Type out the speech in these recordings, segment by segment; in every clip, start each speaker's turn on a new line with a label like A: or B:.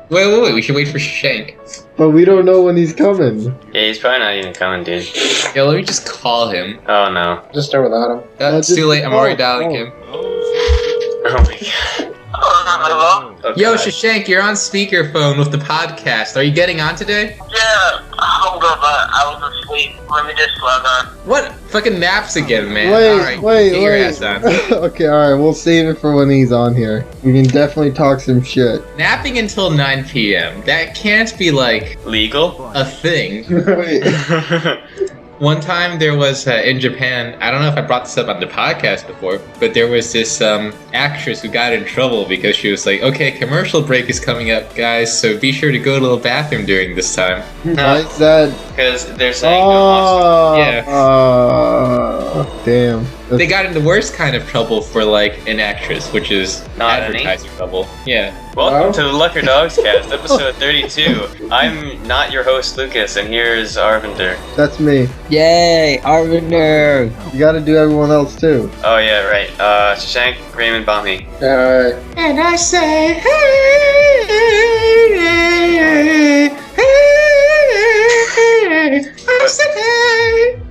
A: Wait. We should wait for Shashank.
B: But we don't know when he's coming.
C: Yeah, he's probably not even coming, dude.
A: Yo, let me just call him.
C: Oh no.
D: Just start without him.
A: That's too late. I'm already dialing him.
C: Oh my god.
E: Hello?
C: Oh,
A: Yo,
C: God.
A: Shashank, you're on speakerphone with the podcast. Are you getting on today?
E: Yeah, hold up, I was asleep. Let me just log on.
A: What? Fucking naps again, man.
B: Wait.
A: Get your ass on.
B: Okay, alright, we'll save it for when he's on here. We can definitely talk some shit.
A: Napping until 9 p.m. That can't be, like,
C: Legal?
A: a thing.
B: Wait.
A: One time there was, in Japan, I don't know if I brought this up on the podcast before, but there was this actress who got in trouble because she was like, okay, commercial break is coming up, guys, so be sure to go to the bathroom during this time.
B: Why is that?
C: Because they're saying no
A: Yeah.
B: Damn.
A: They got in the worst kind of trouble for, like, an actress, which is
C: Not any?
A: advertising trouble. Yeah.
C: Welcome to the LuckerDogsCast, episode 32. I'm not your host, Lucas, and here's Arvinder.
B: That's me.
F: Yay, Arvinder!
B: You gotta do everyone else too.
C: Oh yeah, right. Shashank, Raymond, BeomHe.
D: Alright.
A: And I say, hey,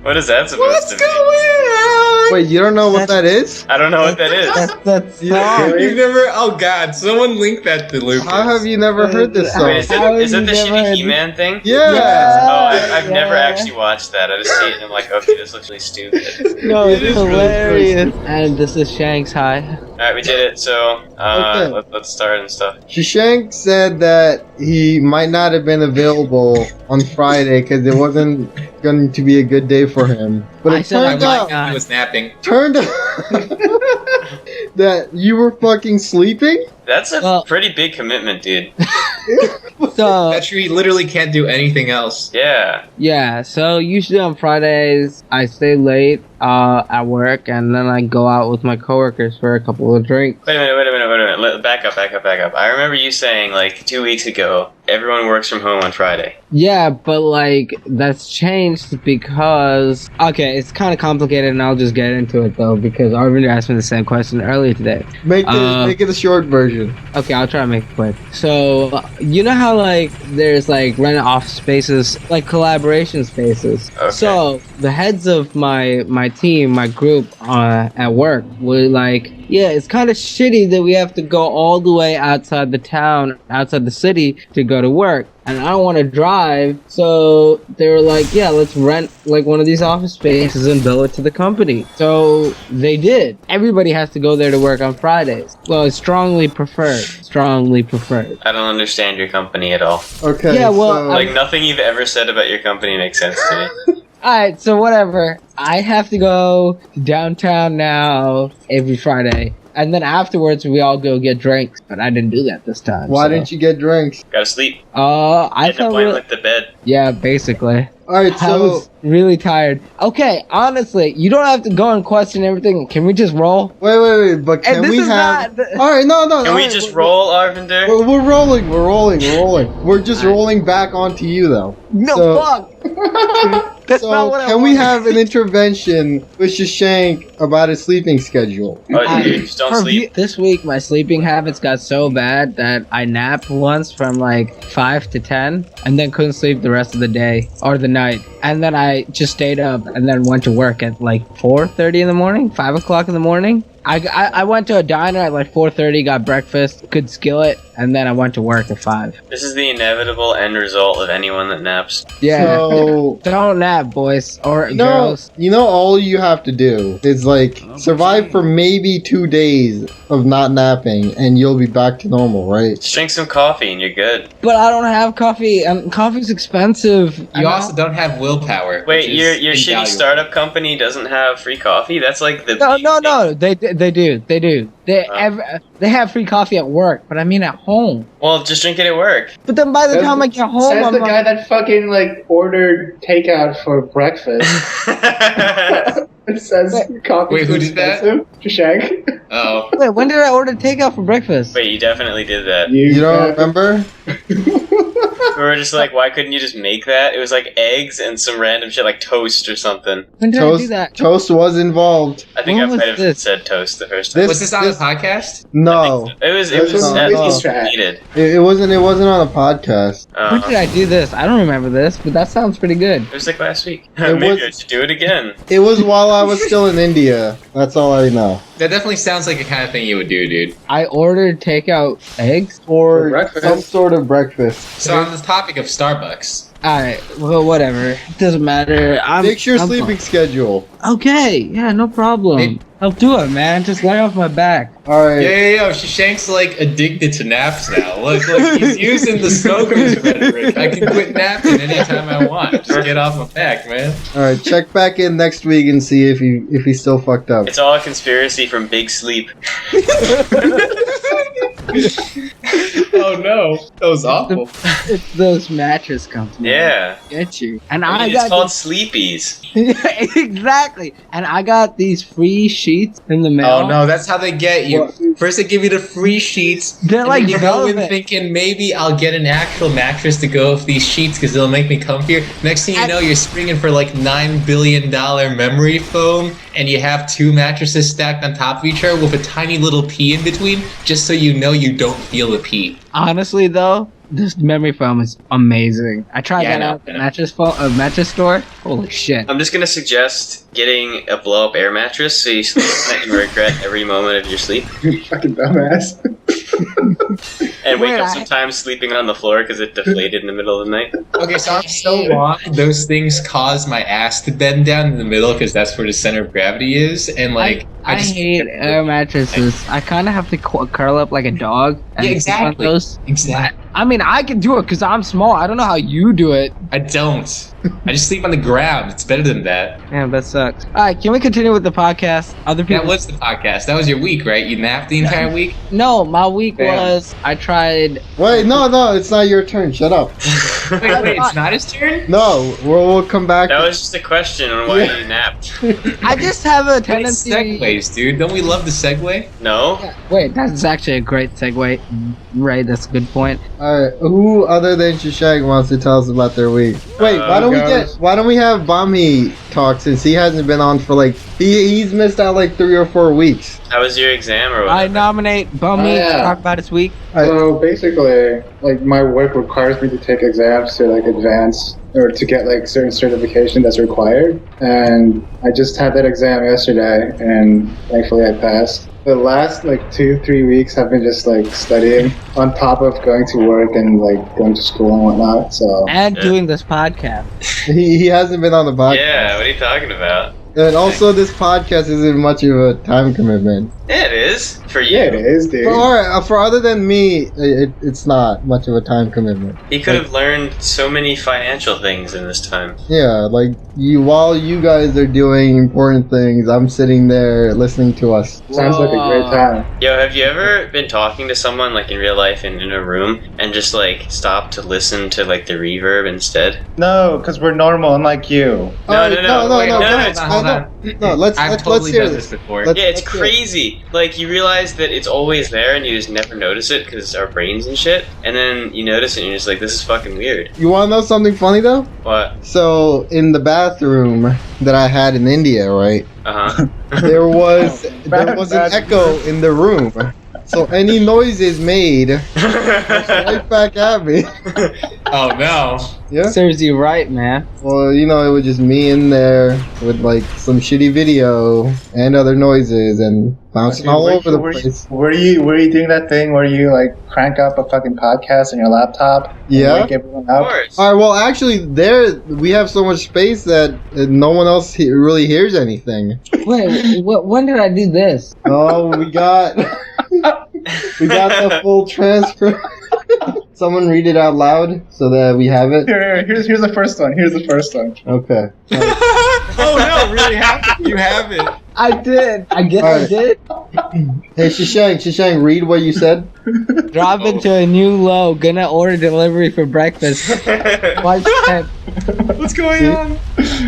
C: What is that supposed
A: what's
C: to
A: going
C: be?
A: on?
B: Wait, you don't know what that is?
C: I don't know what that is.
F: That's
A: You've never? Oh God! Someone link that to Lucas.
B: How have you never heard this song?
C: Wait, is it the
F: never
C: shitty
F: heard-
C: He-Man thing?
B: Yeah.
C: Oh, I've never actually watched that. I just see it and I'm like, okay, this looks really stupid.
F: No,
B: It
F: it's
B: is really
F: hilarious. And this is Shank's high.
C: Alright, we did it, so
B: Okay.
C: let's start and stuff.
B: Shashank said that he might not have been available on Friday because it wasn't going to be a good day for him. But
F: I
B: it
F: said I
B: turned
F: might
B: out,
F: not.
A: He was napping.
B: that you were fucking sleeping?
C: That's a
F: Well-
C: pretty big commitment, dude.
F: So,
A: That tree literally can't do anything else.
C: Yeah.
F: yeah, so usually on Fridays, I stay late at work, and then I go out with my coworkers for a couple of drinks.
C: Wait a minute. Back up. I remember you saying, like, 2 weeks ago, everyone works from home on Friday.
F: Yeah, but like, that's changed because, okay, it's kind of complicated, and I'll just get into it though, because Arvinder asked me the same question earlier today.
B: Make it a short version.
F: Okay, I'll try to make it quick. So, you know how, like, there's, like, rented office spaces, like, collaboration spaces?
C: Okay.
F: So, the heads of my team, my group at work, were like, yeah, it's kind of shitty that we have to go all the way outside the town, outside the city, to go to work. And I don't want to drive, so they were like, yeah, let's rent, like, one of these office spaces and bill it to the company. So, they did. Everybody has to go there to work on Fridays. Well, it's strongly preferred. Strongly preferred.
C: I don't understand your company at all.
B: Okay.
F: Yeah, well,
B: so,
C: Like, nothing you've ever said about your company makes sense to me.
F: Alright, so whatever. I have to go downtown now every Friday. And then afterwards, we all go get drinks. But I didn't do that this time.
B: why didn't you get drinks?
C: Gotta sleep.
F: I
C: Get an
F: felt
C: appointment with the bed.
F: yeah, basically.
B: Alright,
F: I
B: so
F: was really tired. Okay, honestly, you don't have to go and question everything. Can we just roll?
B: wait, but can
F: And this
B: we
F: is
B: have?
F: not.
B: Alright, no.
C: Can we just roll, Arvinder?
B: We're rolling. We're just rolling back onto you though.
F: No,
B: So-
F: fuck! That's
B: So
F: not what I
B: can we
F: wanted.
B: have an intervention with Shashank about his sleeping schedule?
C: Oh, dude, just don't sleep.
F: This week, my sleeping habits got so bad that I napped once from like 5 to 10 and then couldn't sleep the rest of the day or the night. And then I just stayed up and then went to work at like 4:30 in the morning, 5 o'clock in the morning. I went to a diner at like 4:30, got breakfast, good skillet, and then I went to work at 5.
C: This is the inevitable end result of anyone that naps.
F: Yeah.
B: So
F: Don't nap, boys or
B: you know,
F: girls.
B: all you have to do is like survive for maybe 2 days of not napping, and you'll be back to normal, right?
C: Just drink some coffee and you're good.
F: But I don't have coffee, and coffe's expensive.
A: You also don't have willpower.
C: Wait,
A: which is
C: your shitty
A: invaluable.
C: startup company doesn't have free coffee? That's like the
F: No. They do. They have free coffee at work, but I mean at home.
C: Well, just drink it at work.
F: But then by the time I get home,
D: Says
F: I'm
D: the
F: like,
D: guy that fucking like ordered takeout for breakfast. It says coffee.
A: Wait, who did that?
D: Shashank.
A: Oh.
F: wait, when did I order takeout for breakfast?
C: Wait, you definitely did that.
B: You don't remember?
C: We were just like, why couldn't you just make that? It was like eggs and some random shit like toast or something.
F: When did I do that?
B: Toast was involved.
C: I think
F: When
C: I
F: was
C: might have
F: this?
C: said toast the first time.
A: Was this on the podcast?
B: No,
C: It was
D: This was
C: at
D: Wiki
C: least
D: Strat.
C: needed.
B: it wasn't. It wasn't on a podcast.
F: When did I do this? I don't remember this, but that sounds pretty good.
C: It was like last week.
B: It
C: Maybe
B: was-
C: I should do it again.
B: It was while I was still in India. That's all I know.
A: That definitely sounds like the kind of thing you would do, dude.
F: I ordered takeout eggs.
B: Or
D: For breakfast.
B: some sort of breakfast.
A: So on the topic of Starbucks,
F: Alright, well, whatever. It doesn't matter.
B: Fix your
F: I'm
B: sleeping schedule.
F: fine. Okay, yeah, no problem.
A: Hey.
F: I'll do it, man. Just lay off my back.
B: All right.
A: yo, Shashank's like addicted to naps now. Look, he's using the smoker's rhetoric. I can quit napping anytime I want. Just get off my back, man.
B: All right. Check back in next week and see if he's still fucked up.
C: It's all a conspiracy from Big Sleep.
A: Oh no, that was awful.
F: It's those mattress companies.
C: Yeah.
F: Get you. And
C: I
F: I
C: mean, it's
F: got
C: called Sleepies.
F: exactly. And I got these free sheets in the mail.
A: Oh no, that's how they get you.
B: What?
A: First they give you the free sheets.
F: They're
A: and
F: like
A: then you go in
F: velvet.
A: thinking maybe I'll get an actual mattress to go with these sheets because they'll make me comfier. Next thing you know, you're springing for like $9 billion memory foam, and you have 2 mattresses stacked on top of each other with a tiny little pea in between, just so you know you don't feel the pea.
F: Honestly, though, this memory foam is amazing. I tried
A: Yeah, I
F: that
A: know,
F: out at
A: I know.
F: the mattress store. Holy shit.
C: I'm just gonna suggest getting a blow-up air mattress so you sleep and you regret every moment of your sleep.
D: You fucking dumbass.
C: And wake
F: Wait,
C: up sometimes sleeping on the floor because it deflated in the middle of the night.
A: Okay, so I'm so long. Those things cause my ass to bend down in the middle because that's where the center of gravity is, and like
F: I
A: just
F: hate air mattresses. I kind of have to curl up like a dog. And
A: Yeah,
F: sleep on
A: exactly.
F: those.
A: Exactly.
F: I mean, I can do it because I'm small. I don't know how you do it.
A: I don't. I just sleep on the ground. It's better than that.
F: Yeah, that sucks. All right, can we continue with the podcast? Other people.
A: That was the podcast. That was your week, right? You napped the entire week?
F: No, my week
A: Damn.
F: was I tried.
B: Wait, no, it's not your turn. Shut up.
A: Wait, it's not his turn?
B: No, we'll come back.
C: That was just a question on why you napped.
F: I just have a
A: It's
F: tendency.
A: segues, dude. Don't we love the segue?
C: No?
F: Wait, that's actually a great segue. Right, that's a good point.
B: All right. Who other than Shashank wants to tell us about their week? Wait, why don't we have BeomHe talk since he hasn't been on for like he's missed out like 3 or 4 weeks.
C: How was your exam or
F: I
C: whatever?
F: nominate BeomHe
D: Oh, yeah.
F: to talk about his week.
D: So basically, like my work requires me to take exams to like advance or to get like certain certification that's required. And I just had that exam yesterday, and thankfully I passed. The last like 2-3 weeks have been just like studying on top of going to work and like going to school and whatnot. So
F: And
C: Yeah.
F: doing this podcast.
B: He hasn't been on the podcast.
C: Yeah, what are you talking about?
B: And also, this podcast isn't much of a time commitment.
C: Yeah, it is. For you.
D: yeah, it is, dude.
B: But alright, for other than me, it's not much of a time commitment.
C: He could have learned so many financial things in this time.
B: Yeah, like while you guys are doing important things, I'm sitting there listening to us.
D: Sounds like a great time.
C: Yo, have you ever been talking to someone like in real life and in a room and just like stopped to listen to like the reverb instead?
G: No, because we're normal, unlike you.
B: Alright,
C: no,
B: no,
C: wait,
B: no,
C: no,
B: no,
C: it's-
A: hold on.
B: no, let's
A: Totally
B: hear
A: done
B: this.
A: this before.
B: Let's-
C: Yeah, it's
B: let's hear it.
C: crazy. Like you realize that it's always there and you just never notice it because our brains and shit. And then you notice it and you're just like, this is fucking weird.
B: You want to know something funny though?
C: What?
B: So in the bathroom that I had in India, right?
C: Uh huh.
B: There was
G: Bad-
B: an
G: bad-
B: echo in the room. So any noises made right back at me.
A: Oh no.
B: Yeah.
F: Serves you right, man.
B: Well, you know, it was just me in there with like some shitty video and other noises and bouncing all over the place.
G: Were you doing that thing where you like crank up a fucking podcast on your laptop? And
B: Yeah.
G: wake everyone
C: Of
G: up?
C: course.
B: All right. Well, actually, there we have so much space that no one else really hears anything.
F: Wait, when did I do this?
B: Oh, we got the full transcript. Someone read it out loud so that we have it.
G: Here's the first one. Here's the first one.
B: Okay.
A: Oh no, really happened. You have it.
F: I did. I guess
B: Alright.
F: I did.
B: Hey, Shashank, read what you said.
F: Drop into a new low. Gonna order delivery for breakfast. 5%.
A: What's going on?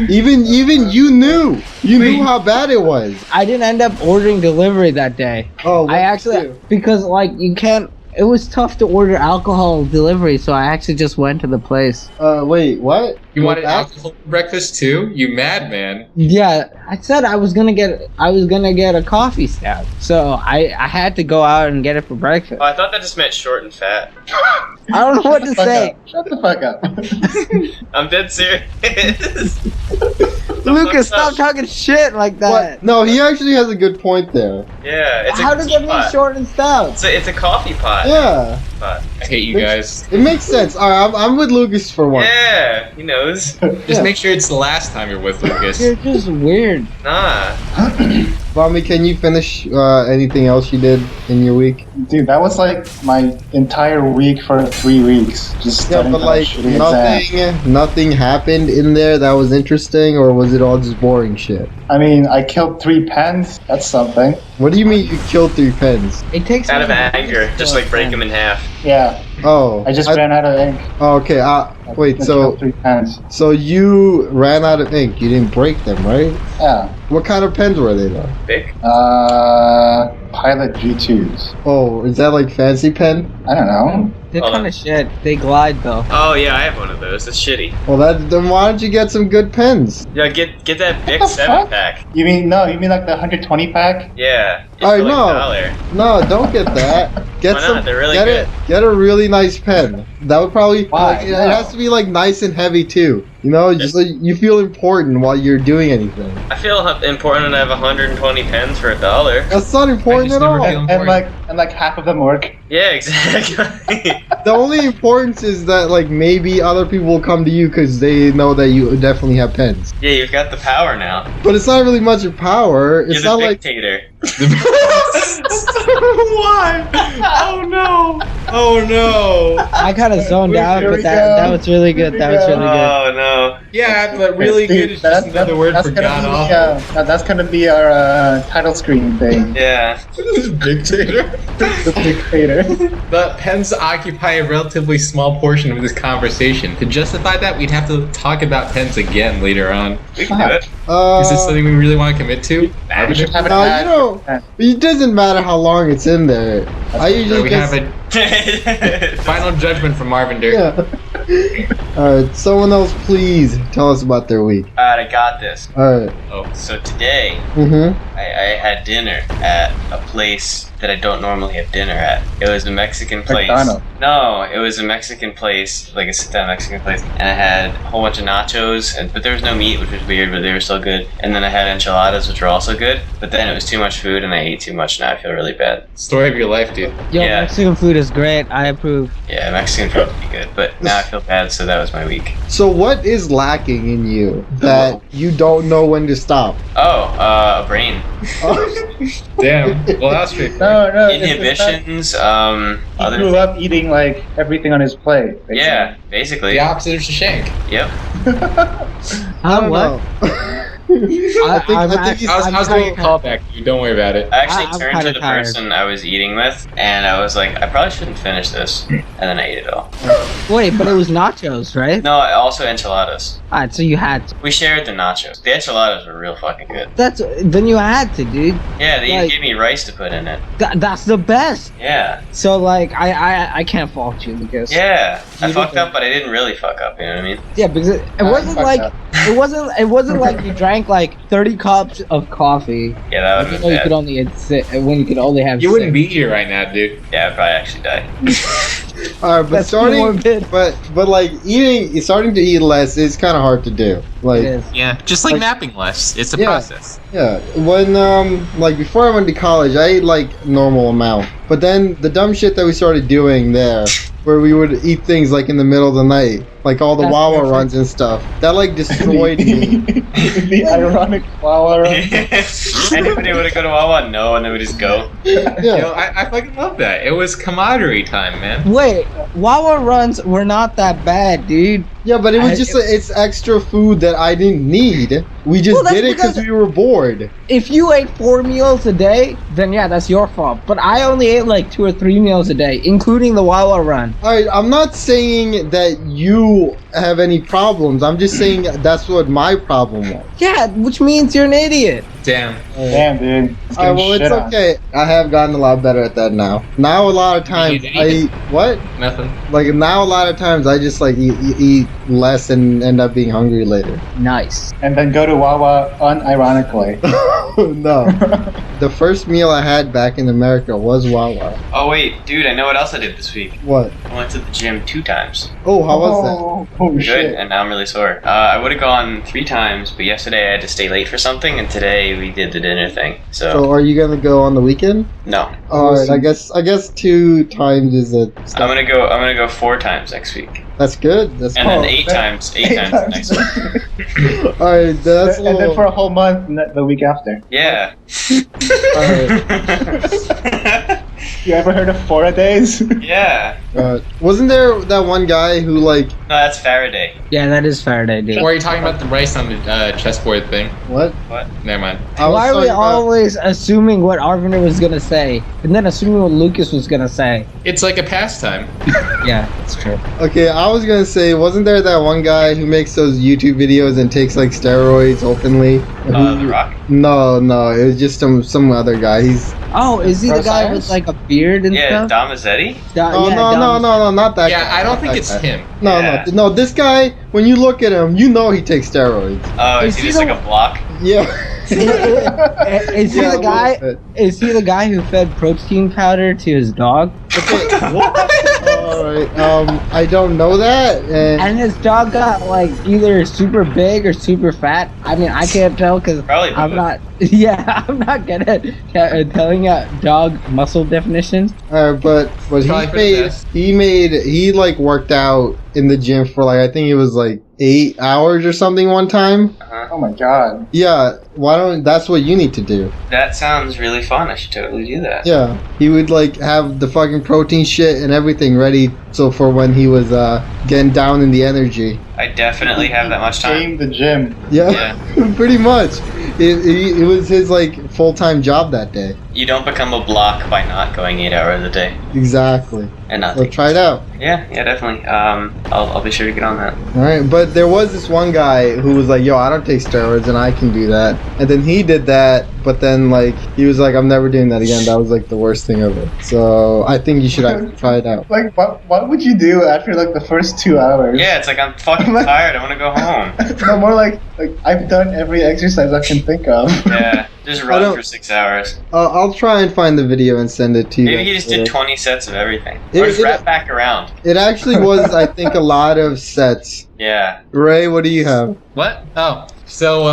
B: Even you knew. You knew how bad it was.
F: I didn't end up ordering delivery that day.
B: Oh,
F: I actually because like you can't it was tough to order alcohol delivery, so I actually just went to the place.
B: Wait, what?
A: You wanted alcohol for breakfast too? You madman.
F: Yeah, I said I was gonna get a coffee stout, so I had to go out and get it for breakfast.
C: Oh, I thought that just meant short and fat.
F: I don't know what to say.
G: Shut the fuck up.
C: I'm dead serious.
F: Lucas, stop talking shit like that.
B: What? No, he actually has a good point there.
C: Yeah, it's
F: How
C: a
F: does it mean
C: teapot.
F: short and stout?
C: It's a coffee pot.
B: Yeah,
C: Pot.
A: I hate you guys.
B: it makes sense. Alright, I'm with Lucas for one.
C: Yeah, he knows.
A: Just make sure it's the last time you're with Lucas.
F: You're just weird.
C: Nah.
B: Bobby, can you finish anything else you did in your week?
G: Dude, that was like my entire week for 3 weeks. Just
B: Yeah,
G: studying
B: but
G: for
B: like
G: shitty exam.
B: nothing happened in there that was interesting, or was it all just boring shit?
G: I mean, I killed 3 pens. That's something.
B: What do you mean you killed 3 pens?
F: It takes
C: Out of
F: me
C: anger, just like break them in half.
G: Yeah,
B: Oh,
G: I just ran out of ink.
B: Oh, okay. Wait.
G: I
B: So
G: killed 3 pens.
B: you ran out of ink. You didn't break them, right?
G: Yeah.
B: What kind of pens were they though?
C: Big?
G: Pilot G2s.
B: Oh, is that like fancy pen?
G: I don't know.
F: They're
C: Hold
F: kind
C: on.
F: of shit. They glide though.
C: Oh yeah, I have one of those. That's shitty.
B: Well, then why don't you get some good pens?
C: Yeah, get that big
G: the
C: 7
G: fuck?
C: pack.
G: You mean like the 120 pack?
C: Yeah. It's
B: Alright,
C: for like
B: no.
C: $1.
B: No, don't get that. Get
C: Why not?
B: some.
C: They're really
B: get
C: good.
B: Get a really nice pen. That would probably.
G: Why?
B: Like, it
G: No.
B: has to be like nice and heavy too. You know, just like you feel important while you're doing anything.
C: I feel important when I have 120 pens for $1.
B: That's not important
A: I
B: at
A: just never
B: all.
A: feel-
G: And like half of them work.
C: Yeah, exactly.
B: The only importance is that like maybe other people will come to you because they know that you definitely have pens.
C: Yeah, you've got the power now.
B: But it's not really much of power.
C: You're
B: It's
C: the
B: not like
C: dictator.
A: Why? Oh no! Oh no!
F: I kind of zoned out,
G: Here
F: but
G: we
F: that
G: go.
F: was really good. That was really good.
C: Oh no.
A: Yeah, but really good is just another word for god awful.
G: That's gonna be our title screen thing.
C: Yeah.
A: Dictator.
G: The dictator.
A: The pens occupy a relatively small portion of this conversation. To justify that, we'd have to talk about pens again later on.
C: We can do it.
A: Is this something we really want to commit to?
G: We should have an
B: No,
G: ad
B: you don't.
G: for pen.
B: It doesn't matter how long it's in there. I
A: So
B: usually
A: we
B: just
A: have a final judgment from Arvinder.
B: yeah. Alright, someone else please tell us about their week.
C: Alright, I got this.
B: Alright.
C: So today,
B: Mm-hmm.
C: I had dinner at a place that I don't normally have dinner at. It was a Mexican place.
G: McDonald's.
C: No, it was a Mexican place, like a sit-down Mexican place, and I had a whole bunch of nachos, but there was no meat, which was weird, but they were still good. And then I had enchiladas, which were also good, but then it was too much food, and I ate too much, and now I feel really bad.
A: Story of your life, dude.
F: Yo,
C: Yeah.
F: Mexican food is great. I approve.
C: Yeah, Mexican food would be good, but now I feel bad, so that was my week.
B: So what is lacking in you that you don't know when to stop?
C: Oh, a brain.
A: Damn. Well, that's straight.
G: No,
C: Inhibitions,
G: He
C: other
G: grew up eating like everything on his plate. basically.
C: Yeah, basically.
A: The opposite of Shashank.
C: Yep.
B: I don't
F: What?
B: know.
F: I
B: think he's-
A: I was doing a callback, dude. Don't worry about it.
C: I actually
F: I'm
C: turned
F: kinda
C: to the
F: tired.
C: person I was eating with, and I was like, I probably shouldn't finish this. And then I ate it all.
F: Wait, but it was nachos, right?
C: No, also enchiladas.
F: Alright, so you had to.
C: We shared the nachos. The enchiladas were real fucking good.
F: Then you had to, dude.
C: Yeah, they even
F: Like-
C: gave me rice to put in it.
F: That's the best.
C: Yeah.
F: So like, I can't fault you because
C: Yeah. I
F: You
C: fucked
F: did
C: up, but I didn't really fuck up, you know what I mean?
F: yeah, because it wasn't
G: fucked
F: like
G: up.
F: it wasn't like you drank like 30 cups of coffee.
C: Yeah, that
F: You
C: would
F: know
C: have
F: you could
C: been bad.
F: only eat when you could only have.
A: You wouldn't
F: six.
A: be here right now, dude.
C: Yeah, I'd probably actually die.
B: Alright, but
F: That's
B: starting,
F: morbid.
B: but like starting to eat less is kind of hard to do. Like,
F: It is.
A: Yeah, just like
B: Like-
A: napping less. It's a
B: Yeah.
A: process.
B: yeah, when like before I went to college, I ate like normal amount. But then the dumb shit that we started doing there, where we would eat things like in the middle of the night, like all the
F: That's
B: Wawa
F: different.
B: runs and stuff, that like destroyed me.
G: The ironic flower.
C: Anybody would have go to Wawa? No, and they would just go.
B: Yeah.
A: Yo, I fucking love that. It was camaraderie time, man.
F: Wait, Wawa runs were not that bad, dude.
B: Yeah, but it was just it's extra food that I didn't need. We just
F: Well, that's
B: did it because
F: because-
B: we were bored.
F: If you ate 4 meals a day, then yeah, that's your fault. But I only ate like 2 or 3 meals a day, including the Wawa run.
B: Alright, I'm not saying that you have any problems. I'm just saying that's what my problem was.
F: Yeah, which means you're an idiot.
A: Damn.
G: Damn, dude.
B: Well, it's okay. I have gotten a lot better at that now. Now, a lot of times I eat what?
A: Nothing.
B: Like now, a lot of times I just like eat less and end up being hungry later.
F: Nice.
G: And then go to Wawa unironically.
B: No, the first meal I had back in America was Wawa.
C: Oh wait, dude, I know what else I did this week.
B: What?
C: I went to the gym 2 times.
B: Oh, how was that?
G: Oh,
C: Good,
G: shit.
C: and now I'm really sore. I would have gone 3 times, but yesterday I had to stay late for something, and today we did the dinner thing.
B: So, are you gonna go on the weekend?
C: No,
B: All right, I guess 2 times is a.
C: I'm gonna go 4 times next week,
B: That's good. That's
C: and then 8 times next week.
B: All right, that's a
G: And then
B: little.
G: for a whole month the week after.
C: Yeah.
G: You ever heard of 4-a-days?
C: Yeah.
B: Wasn't there that one guy who like
C: No, that's Faraday.
F: Yeah, that is Faraday, dude.
A: Or are you talking about the rice on the chessboard thing?
B: what?
A: Never mind.
B: I was
F: Why are we
B: talking about-
F: always assuming what Arvinder was gonna say, and then assuming what Lucas was gonna say?
A: It's like a pastime.
F: Yeah, that's true.
B: Okay, I was gonna say, wasn't there that one guy who makes those YouTube videos and takes like steroids openly?
C: The Rock.
B: No, it was just some other guy. He's
F: Oh, is he the
G: Pro
F: guy
G: science?
F: with like a beard and
C: Yeah,
F: stuff?
C: Damazetti.
B: no, not that guy.
A: Yeah, I don't think
B: Not
A: it's
B: that guy.
A: him.
B: No, this guy. When you look at him, you know he takes steroids.
C: Oh, is
F: Is
C: he
F: he
C: just
F: the
C: like a block?
B: Yeah.
F: Is he
B: Yeah,
F: the
B: a
F: guy?
B: little bit.
F: Is he the guy who fed protein powder to his dog?
B: All right. I don't know that.
F: And his dog got like either super big or super fat. I mean, I can't tell because
C: Probably
F: I'm
C: both.
F: not. Yeah, I'm not good at telling out dog muscle definitions.
B: But
A: Probably for the best.
B: he like worked out in the gym for like I think it was like 8 hours or something one time.
G: Oh my god.
B: Yeah. That's what you need to do.
C: That sounds really fun. I should totally do that.
B: Yeah, he would like have the fucking protein shit and everything ready. So for when he was getting down in the energy.
C: I definitely have that much time.
G: Game the gym.
B: Yeah, pretty much. It was his like full-time job that day.
C: You don't become a block by not going 8 hours a day
B: Exactly.
C: and not.
B: So try it out.
C: Yeah, definitely. I'll be sure to get on that.
B: All right, but there was this one guy who was like, "Yo, I don't take steroids and I can do that." And then he did that, but then like he was like, "I'm never doing that again." That was like the worst thing ever. So I think you should actually try it out.
G: Like, what would you do after like the first 2 hours?
C: Yeah, it's like I'm fucking tired. I want to go home.
G: No, more like I've done every exercise I can think of.
C: Yeah, just
B: I
C: run
B: don't-
C: for 6 hours.
B: I'll try and find the video and send it to you.
C: Maybe he just did
B: later.
C: 20 sets of everything.
B: It-
C: Or just
B: it-
C: wrap back around.
B: It actually was, I think, a lot of sets.
C: Yeah.
B: Ray, what do you have?
A: What? Oh, so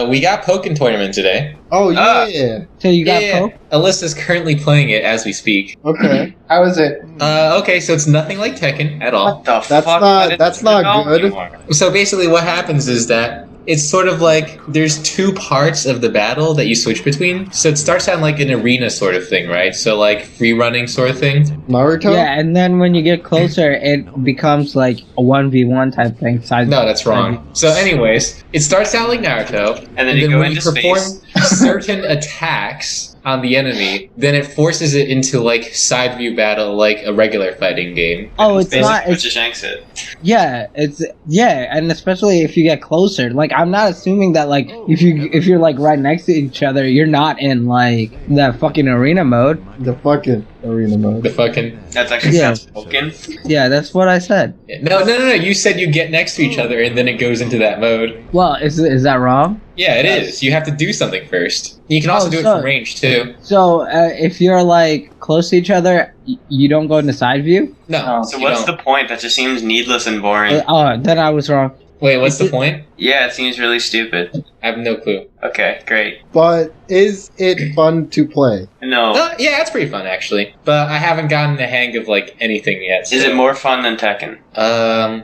A: we got Pokken Tournament today.
B: Oh
C: Ah.
B: yeah.
F: So you got
A: Yeah,
F: Poke?
A: Alyssa's currently playing it as we speak.
B: Okay.
G: How is it?
A: Okay, so it's nothing like Tekken at all.
C: What the
B: That's
C: fuck?
B: not-
C: I didn't
B: that's
C: know
B: not good.
C: anymore.
A: So basically, what happens is that it's sort of like there's 2 parts of the battle that you switch between. So it starts out like an arena sort of thing, right? So like free running sort of thing.
B: Naruto.
F: Yeah, and then when you get closer, it becomes like a 1v1 type thing. Side
A: No, that's wrong. So, anyways, it starts out like Naruto,
C: And then you go
A: when
C: into
A: you perform
C: space.
A: certain attacks on the enemy, then it forces it into like side view battle, like a regular fighting game.
F: Oh, it's
C: Basically
F: not.
C: what
F: It's
C: Shashank said.
F: yeah, and especially if you get closer. Like, I'm not assuming that like if you're like right next to each other, you're not in like that fucking arena mode.
B: The fucking arena mode.
A: The fucking
C: That's actually
F: Yeah.
C: sounds Pokken.
F: Yeah, that's what I said.
A: no. You said you get next to each other and then it goes into that mode.
F: Well, is that wrong?
A: Yeah, it is. You have to do something first. You can also
F: Oh,
A: do it
F: so-
A: from range too.
F: So if you're like close to each other, you don't go into side view.
A: No.
C: So
A: you
C: what's
A: don't.
C: the point? That just seems needless and boring.
F: Oh, then I was wrong.
A: Wait, what's
F: is
A: the
F: it-
A: point?
C: Yeah, it seems really stupid.
A: I have no clue.
C: Okay, great.
B: But is it fun to play?
C: No.
A: Yeah, it's pretty fun actually, but I haven't gotten the hang of like anything yet.
C: Is
A: so-
C: it more fun than Tekken?
A: I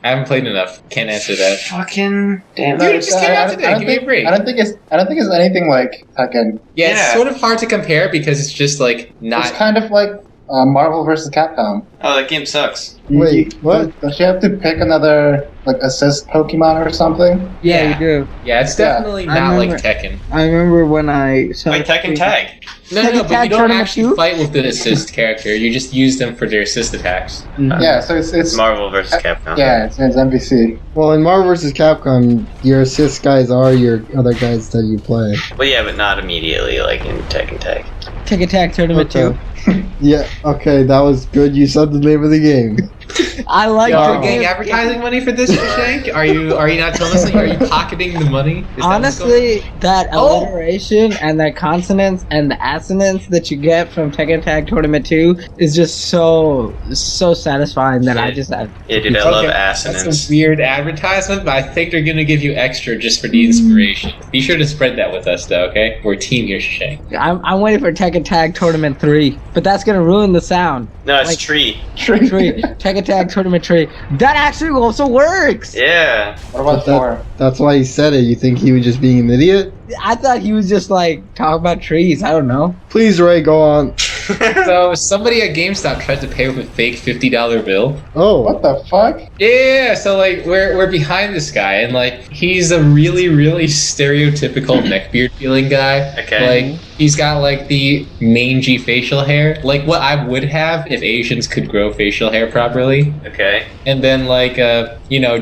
A: haven't played enough. Can't answer that.
C: Fucking damn.
A: Dude, it just came out today. Give me a break.
G: I don't think it's anything like Tekken.
A: Yeah, it's
C: Yeah.
A: sort of hard to compare because it's just like
G: It's
A: not.
G: kind of like Marvel vs. Capcom.
C: Oh, that game sucks.
B: Wait, what?
G: Don't you have to pick another like assist Pokemon or something?
F: Yeah, you do.
A: Yeah, it's
G: Yeah.
A: definitely
F: I
A: not like
F: remember-
A: Tekken.
F: I remember when I saw
C: Like Tekken Tag.
A: No,
F: Tekken
A: but you
F: Tag
A: don't
F: Tournament
A: actually
F: 2?
A: fight with the assist character. You just use them for their assist attacks.
G: Yeah, so it's
C: It's Marvel vs. Capcom.
G: yeah, it's MVC.
B: Well, in Marvel vs. Capcom, your assist guys are your other guys that you play.
C: Well, yeah, but not immediately like in Tekken Tag.
F: Tekken Tag Tournament
B: Okay.
F: 2.
B: Yeah, okay, that was good. You said the name of the game.
F: I like
A: Are
F: the
A: you getting
F: game.
A: advertising money for this, Shashank? Are you not telling us? Are you pocketing the money? Is that what's going
F: Honestly, that
A: Oh.
F: alliteration and that consonants and the assonance that you get from Tekken Tag Tournament 2 is just so satisfying that I just have.
C: Yeah, dude, I
A: Okay,
C: love
A: That's
C: assonance.
A: a weird advertisement, but I think they're gonna give you extra just for the inspiration. Be sure to spread that with us, though. Okay, we're a team here, Shashank.
F: I'm waiting for Tekken Tag Tournament 3, but that's gonna ruin the sound.
C: No, it's
F: Like-
C: Tree.
F: Tree. Tekken Tag Tournament 3. That actually also works!
C: Yeah.
G: What about
B: That-
G: 4?
B: That's why he said it. You think he was just being an idiot?
F: I thought he was just like talking about trees. I don't know.
B: Please, Ray, go on.
A: So somebody at GameStop tried to pay with a fake $50 bill.
B: Oh,
G: What the fuck?
A: Yeah, so like we're behind this guy, and like he's a really stereotypical neckbeard feeling guy.
C: Okay.
A: Like he's got like the mangy facial hair, like what I would have if Asians could grow facial hair properly.
C: Okay.
A: And then like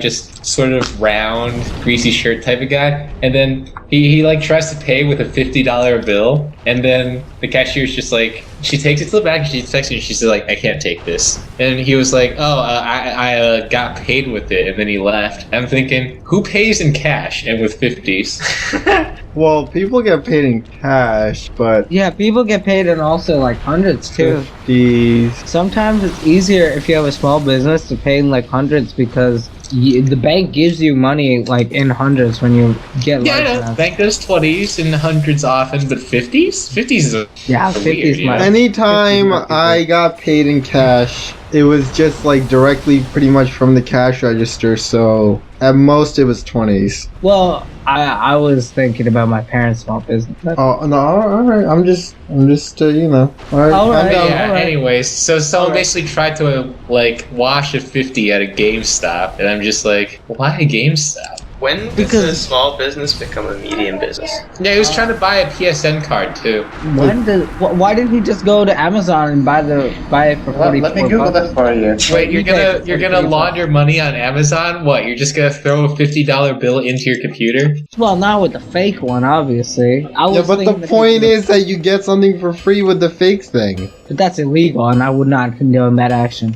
A: just sort of round, greasy shirt type of guy. And then he like tries to pay with a $50 bill, and then the cashier's just like, she takes it to the back, and she texts me, and she's like, I can't take this. And he was like, oh, I got paid with it, and then he left. I'm thinking, who pays in cash and with 50s?
B: well, people get paid in cash, but
F: Yeah, people get paid in also like hundreds too.
B: these.
F: Sometimes it's easier if you have a small business to pay in like hundreds because the bank gives you money like in hundreds when you get
A: Yeah, I
F: large
A: know.
F: enough.
A: Bank does 20s and hundreds often, but 50s? 50s is a
F: Yeah,
A: weird,
F: 50 is
A: you know?
F: my.
B: Anytime I got paid in cash, it was just like directly pretty much from the cash register, so at most it was 20s.
F: Well, I was thinking about my parents' small business.
B: Oh, no, alright, I'm just, alright.
F: Alright,
B: I'm down.
A: Yeah,
F: alright.
A: anyways, so someone
F: Alright.
A: basically tried to like wash a 50 at a GameStop, and I'm just like, why a GameStop?
C: When does
F: Because-
C: a small business become a medium business?
A: Yeah, he was trying to buy a PSN card too.
F: Why didn't he just go to Amazon and buy it for
G: Let
F: 44
G: me Google
F: bucks?
G: that for you.
A: Wait, you're
F: eBay
A: gonna
F: for 44
A: launder money on Amazon? What? You're just gonna throw a $50 bill into your computer?
F: Well, not with the fake one, obviously. I was
B: Yeah, but
F: thinking
B: the
F: that
B: point
F: he-
B: is that you get something for free with the fake thing.
F: but that's illegal, and I would not condone that action.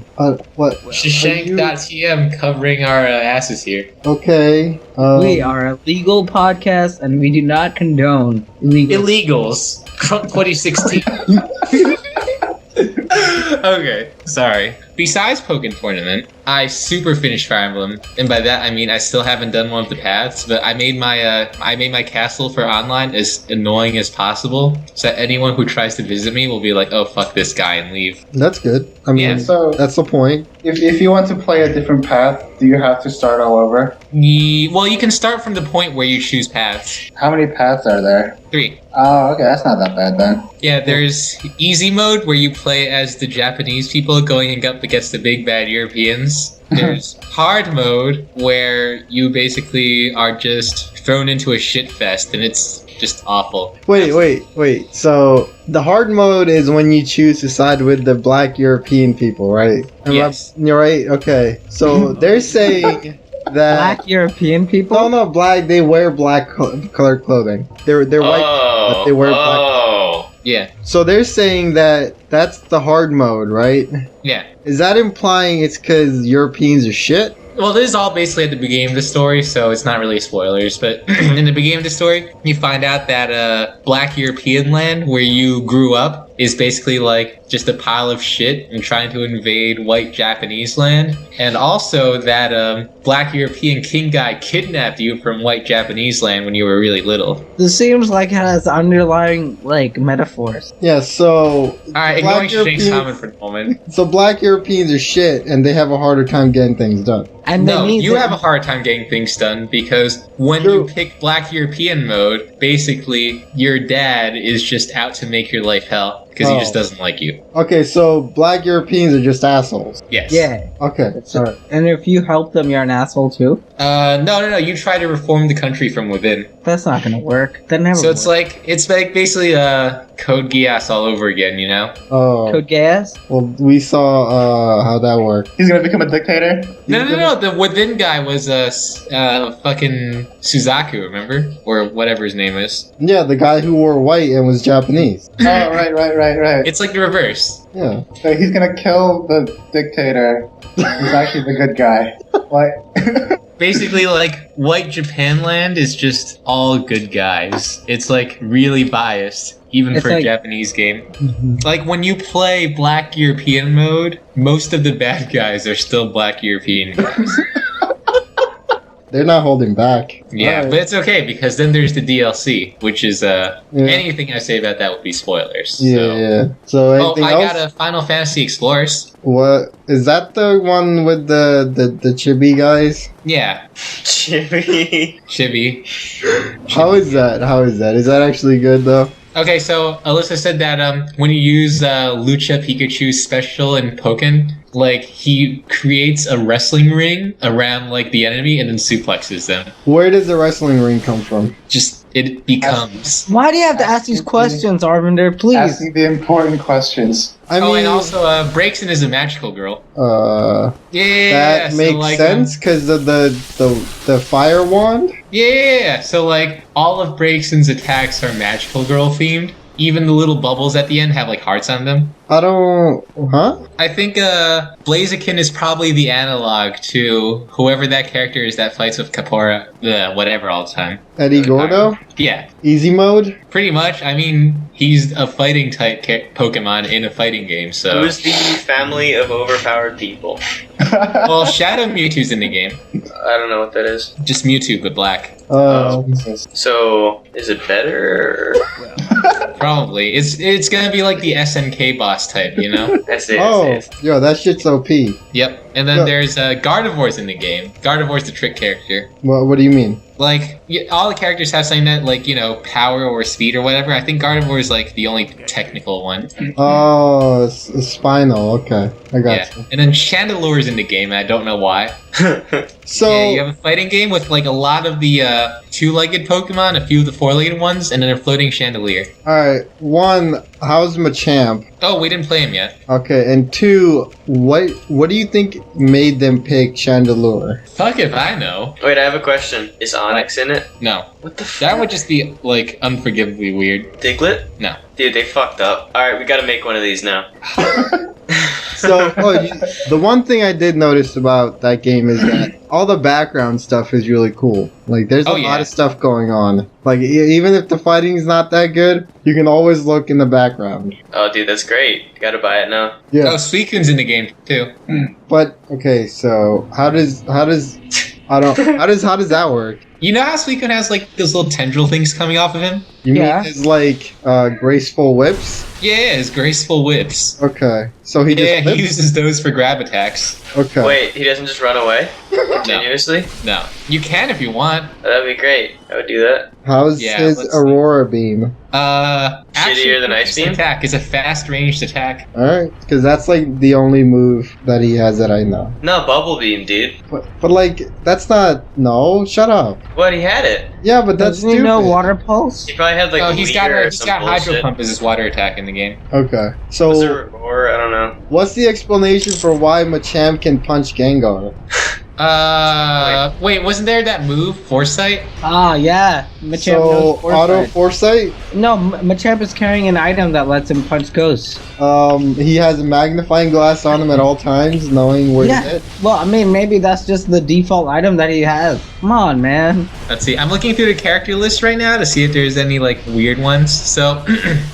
B: What?
A: Shashank.tm covering our asses here.
B: Okay.
F: We are a legal podcast, and we do not condone illegal.
A: Illegals. Trump 2016. Okay, sorry. Besides Pokken Tournament, I super finished Fire Emblem, and by that I mean I still haven't done one of the paths, but I made my castle for online as annoying as possible, so that anyone who tries to visit me will be like, oh fuck this guy, and leave.
B: That's good. I mean,
A: Yeah.
G: So
B: that's the point.
G: if you want to play a different path, do you have to start all over?
A: Well, you can start from the point where you choose paths.
G: How many paths are there?
A: 3.
G: Oh, okay, that's not that bad then.
A: Yeah, there's easy mode where you play as the Japanese people going up against the big bad Europeans. There's hard mode where you basically are just thrown into a shit fest and it's just awful.
B: Wait. So the hard mode is when you choose to side with the black European people, right?
A: Yes.
B: You're right. Okay. So they're saying that
F: Black European people?
B: no, black. They wear black colored clothing. They're white.
C: Oh.
B: but they wear black.
C: Oh.
A: Yeah.
B: So they're saying that that's the hard mode, right?
A: Yeah.
B: Is that implying it's because Europeans are shit?
A: Well, this is all basically at the beginning of the story, so it's not really spoilers, but in the beginning of the story, you find out that black European land where you grew up is basically like just a pile of shit and trying to invade white Japanese land. And also that black European king guy kidnapped you from white Japanese land when you were really little.
F: This seems like it has underlying, like, metaphors.
B: Yeah. So
A: Alright, ignoring Shank's comment for the moment.
B: So black Europeans are shit, and they have a harder time getting things done.
F: And
A: No,
F: they need
A: you
F: to-
A: have a hard time getting things done because when
B: True.
A: you pick Black European mode, basically your dad is just out to make your life hell. because he
B: Oh.
A: just doesn't like you.
B: Okay, so black Europeans are just assholes.
A: Yes.
F: Yeah.
B: Okay, alright.
F: And if you help them, you're an asshole too.
A: No. You try to reform the country from within.
F: That's not gonna work. That never.
A: So it's
F: works.
A: like basically Code Geass all over again, you know?
B: Oh,
F: Code gas.
B: well, we saw how that worked.
G: He's gonna become a dictator.
A: No. The within guy was fucking Suzaku, remember? Or whatever his name is.
B: Yeah, the guy who wore white and was Japanese.
G: Oh, right.
A: It's like the reverse.
B: Yeah.
G: So he's gonna kill the dictator. He's actually the good guy. What?
A: Basically, like, white Japan land is just all good guys. It's like really biased, even
F: It's
A: for a
F: like-
A: Japanese game. Like when you play Black European mode, most of the bad guys are still Black European guys.
B: They're not holding back.
A: Yeah,
B: Alright.
A: but it's okay because then there's the DLC, which is anything I say about that would be spoilers.
B: Yeah,
A: So.
B: yeah. So
A: Oh,
B: anything
A: I
B: else?
A: got a Final Fantasy Explorers.
B: What is that? The one with the chibi guys?
A: Yeah,
C: Chibi.
A: Chibi.
B: How is that? How is that? Is that actually good though?
A: Okay, so Alyssa said that when you use Lucha Pikachu's special in Pokken, like he creates a wrestling ring around like the enemy and then suplexes them.
B: Where does the wrestling ring come from?
A: Just it becomes.
F: Why do you have to ask these questions, Arvinder? Please.
G: Asking the important questions.
B: I
A: Oh,
B: mean,
A: and also Braixen is a magical girl.
B: that
A: So,
B: makes
A: like,
B: sense because of the fire wand.
A: Yeah. So like all of Braixen's attacks are magical girl themed. Even the little bubbles at the end have like hearts on them.
B: I don't. Huh?
A: I think Blaziken is probably the analog to whoever that character is that fights with Kapora, whatever, all the time.
B: Eddie Gordo?
A: Yeah,
B: Easy mode?
A: pretty much. I mean, he's a fighting type Pokemon in a fighting game, so.
C: Who's the family of overpowered people?
A: Well, Shadow Mewtwo's in the game.
C: I don't know what that is.
A: Just Mewtwo, but black.
C: So, is it better?
A: Probably. It's gonna be like the SNK boss type, you know?
C: I see.
B: Yo, that shit's OP.
A: Yep. And then
B: Yeah.
A: there's Gardevoir's in the game. Gardevoir's the trick character.
B: What do you mean?
A: Like, all the characters have something that, like, you know, power or speed or whatever. I think Gardevoir is, like, the only technical one.
B: Oh, Spinal. Okay, I got
A: Yeah.
B: you.
A: And then Chandelure's in the game, and I don't know why.
B: So
A: Yeah, you have a fighting game with, like, a lot of the two-legged Pokemon, a few of the four-legged ones, and then a floating chandelier.
B: all right. One, how's Machamp?
A: Oh, we didn't play him yet.
B: Okay, and two, what do you think made them pick Chandelure?
A: Fuck if I know.
C: Wait, I have a question. Is Onyx in it?
A: No.
C: What the fuck?
A: That would just be, like, unforgivably weird.
C: Diglett?
A: No.
C: Dude, they fucked up. Alright, we gotta make one of these now.
B: So, the one thing I did notice about that game is that all the background stuff is really cool. Like, there's a lot of stuff going on. Like, even if the fighting's not that good, you can always look in the background.
C: Oh, dude, that's great. Gotta buy it now.
B: Yeah,
A: Oh, Suicune's in the game, too.
B: but okay. So, how does that work?
A: You know how Suicune has, like, those little tendril things coming off of him?
B: You
F: Yeah.
B: mean his like graceful whips?
A: Yeah, his graceful whips.
B: Okay, so he just
A: Yeah, he
B: whips?
A: uses those for grab attacks.
B: Okay.
C: Wait, he doesn't just run away? Continuously?
A: No. You can if you want.
C: Oh, that'd be great. I would do that.
B: How's
A: Yeah,
B: his
A: let's see.
B: Aurora Beam?
C: Shittier than Ice Beam?
A: Attack is a fast ranged attack.
B: All right, because that's like the only move that he has that I know.
C: No, Bubble Beam, dude.
B: But like that's not. No, shut up.
C: What, he had it?
B: Yeah, but that's
F: Doesn't he
B: stupid.
F: know Water Pulse?
C: He probably had like
A: Oh,
C: a
A: he's got
C: meter or
A: he's
C: some
A: got Hydro
C: bullshit.
A: Pump as his water attack in the game.
B: Okay,
C: Was it
B: so
C: Roar? I don't know.
B: what's the explanation for why Machamp can punch Gengar?
A: Wait, wasn't there that move, Foresight?
F: Ah, yeah. Machamp
B: So
F: knows Foresight.
B: auto foresight.
F: No, Machamp is carrying an item that lets him punch ghosts.
B: He has a magnifying glass on him at all times, knowing where to
F: Yeah.
B: hit.
F: Well, I mean, maybe that's just the default item that he has. Come on, man.
A: Let's see. I'm looking through the character list right now to see if there's any like weird ones. So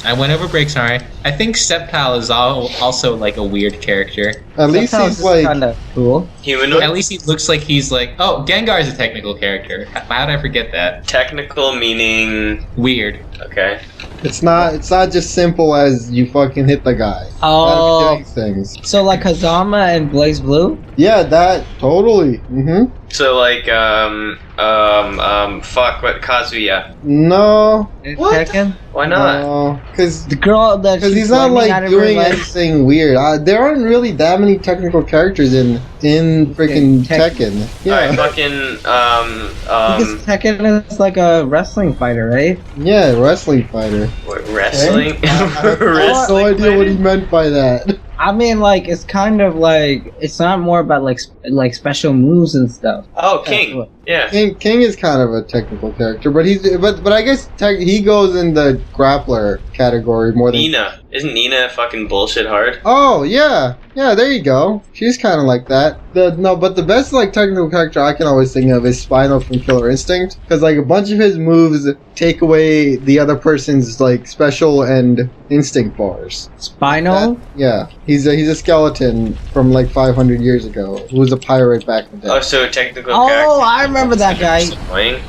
A: I went over breaks. Sorry. I think Sceptile is also like a weird character.
B: At least he's like.
F: kind of cool.
C: Humanoid?
A: At least he looks like he's like. Oh, Gengar is a technical character. How did I forget that?
C: Technical meaning...
A: Weird.
C: Okay.
B: It's not just simple as you fucking hit the guy.
F: Oh,
B: Gotta be doing things.
F: so like Hazama and Blaze Blue?
B: Yeah, that totally. Mm-hmm.
C: So like fuck, what, Kazuya?
B: No,
F: Tekken?
C: Why not?
B: no, because
F: The girl that she's
B: he's not
F: flaming out
B: like
F: of her
B: doing
F: leg.
B: anything weird. There aren't really that many technical characters in freaking Tekken.
C: Alright,
B: Yeah,
C: fucking
F: Because Tekken is like a wrestling fighter, right?
B: yeah, wrestling fighter.
C: what, wrestling?
B: I have no
C: Wrestling
B: idea what he
C: fighter?
B: meant by that.
F: I mean, like, it's kind of like, it's not more about like special moves and stuff.
C: Oh, King. Yeah.
B: King is kind of a technical character, but but I guess he goes in the grappler category more than
C: Nina. Isn't Nina fucking bullshit hard?
B: Oh yeah, there you go. She's kind of like that. But the best like technical character I can always think of is Spinal from Killer Instinct, because like a bunch of his moves take away the other person's like special and instinct bars.
F: Spinal?
B: Yeah, he's a skeleton from like 500 years ago who was a pirate back in the
C: Oh,
B: day.
C: so technical
F: Oh,
C: character.
F: I remember that guy.
C: Annoying.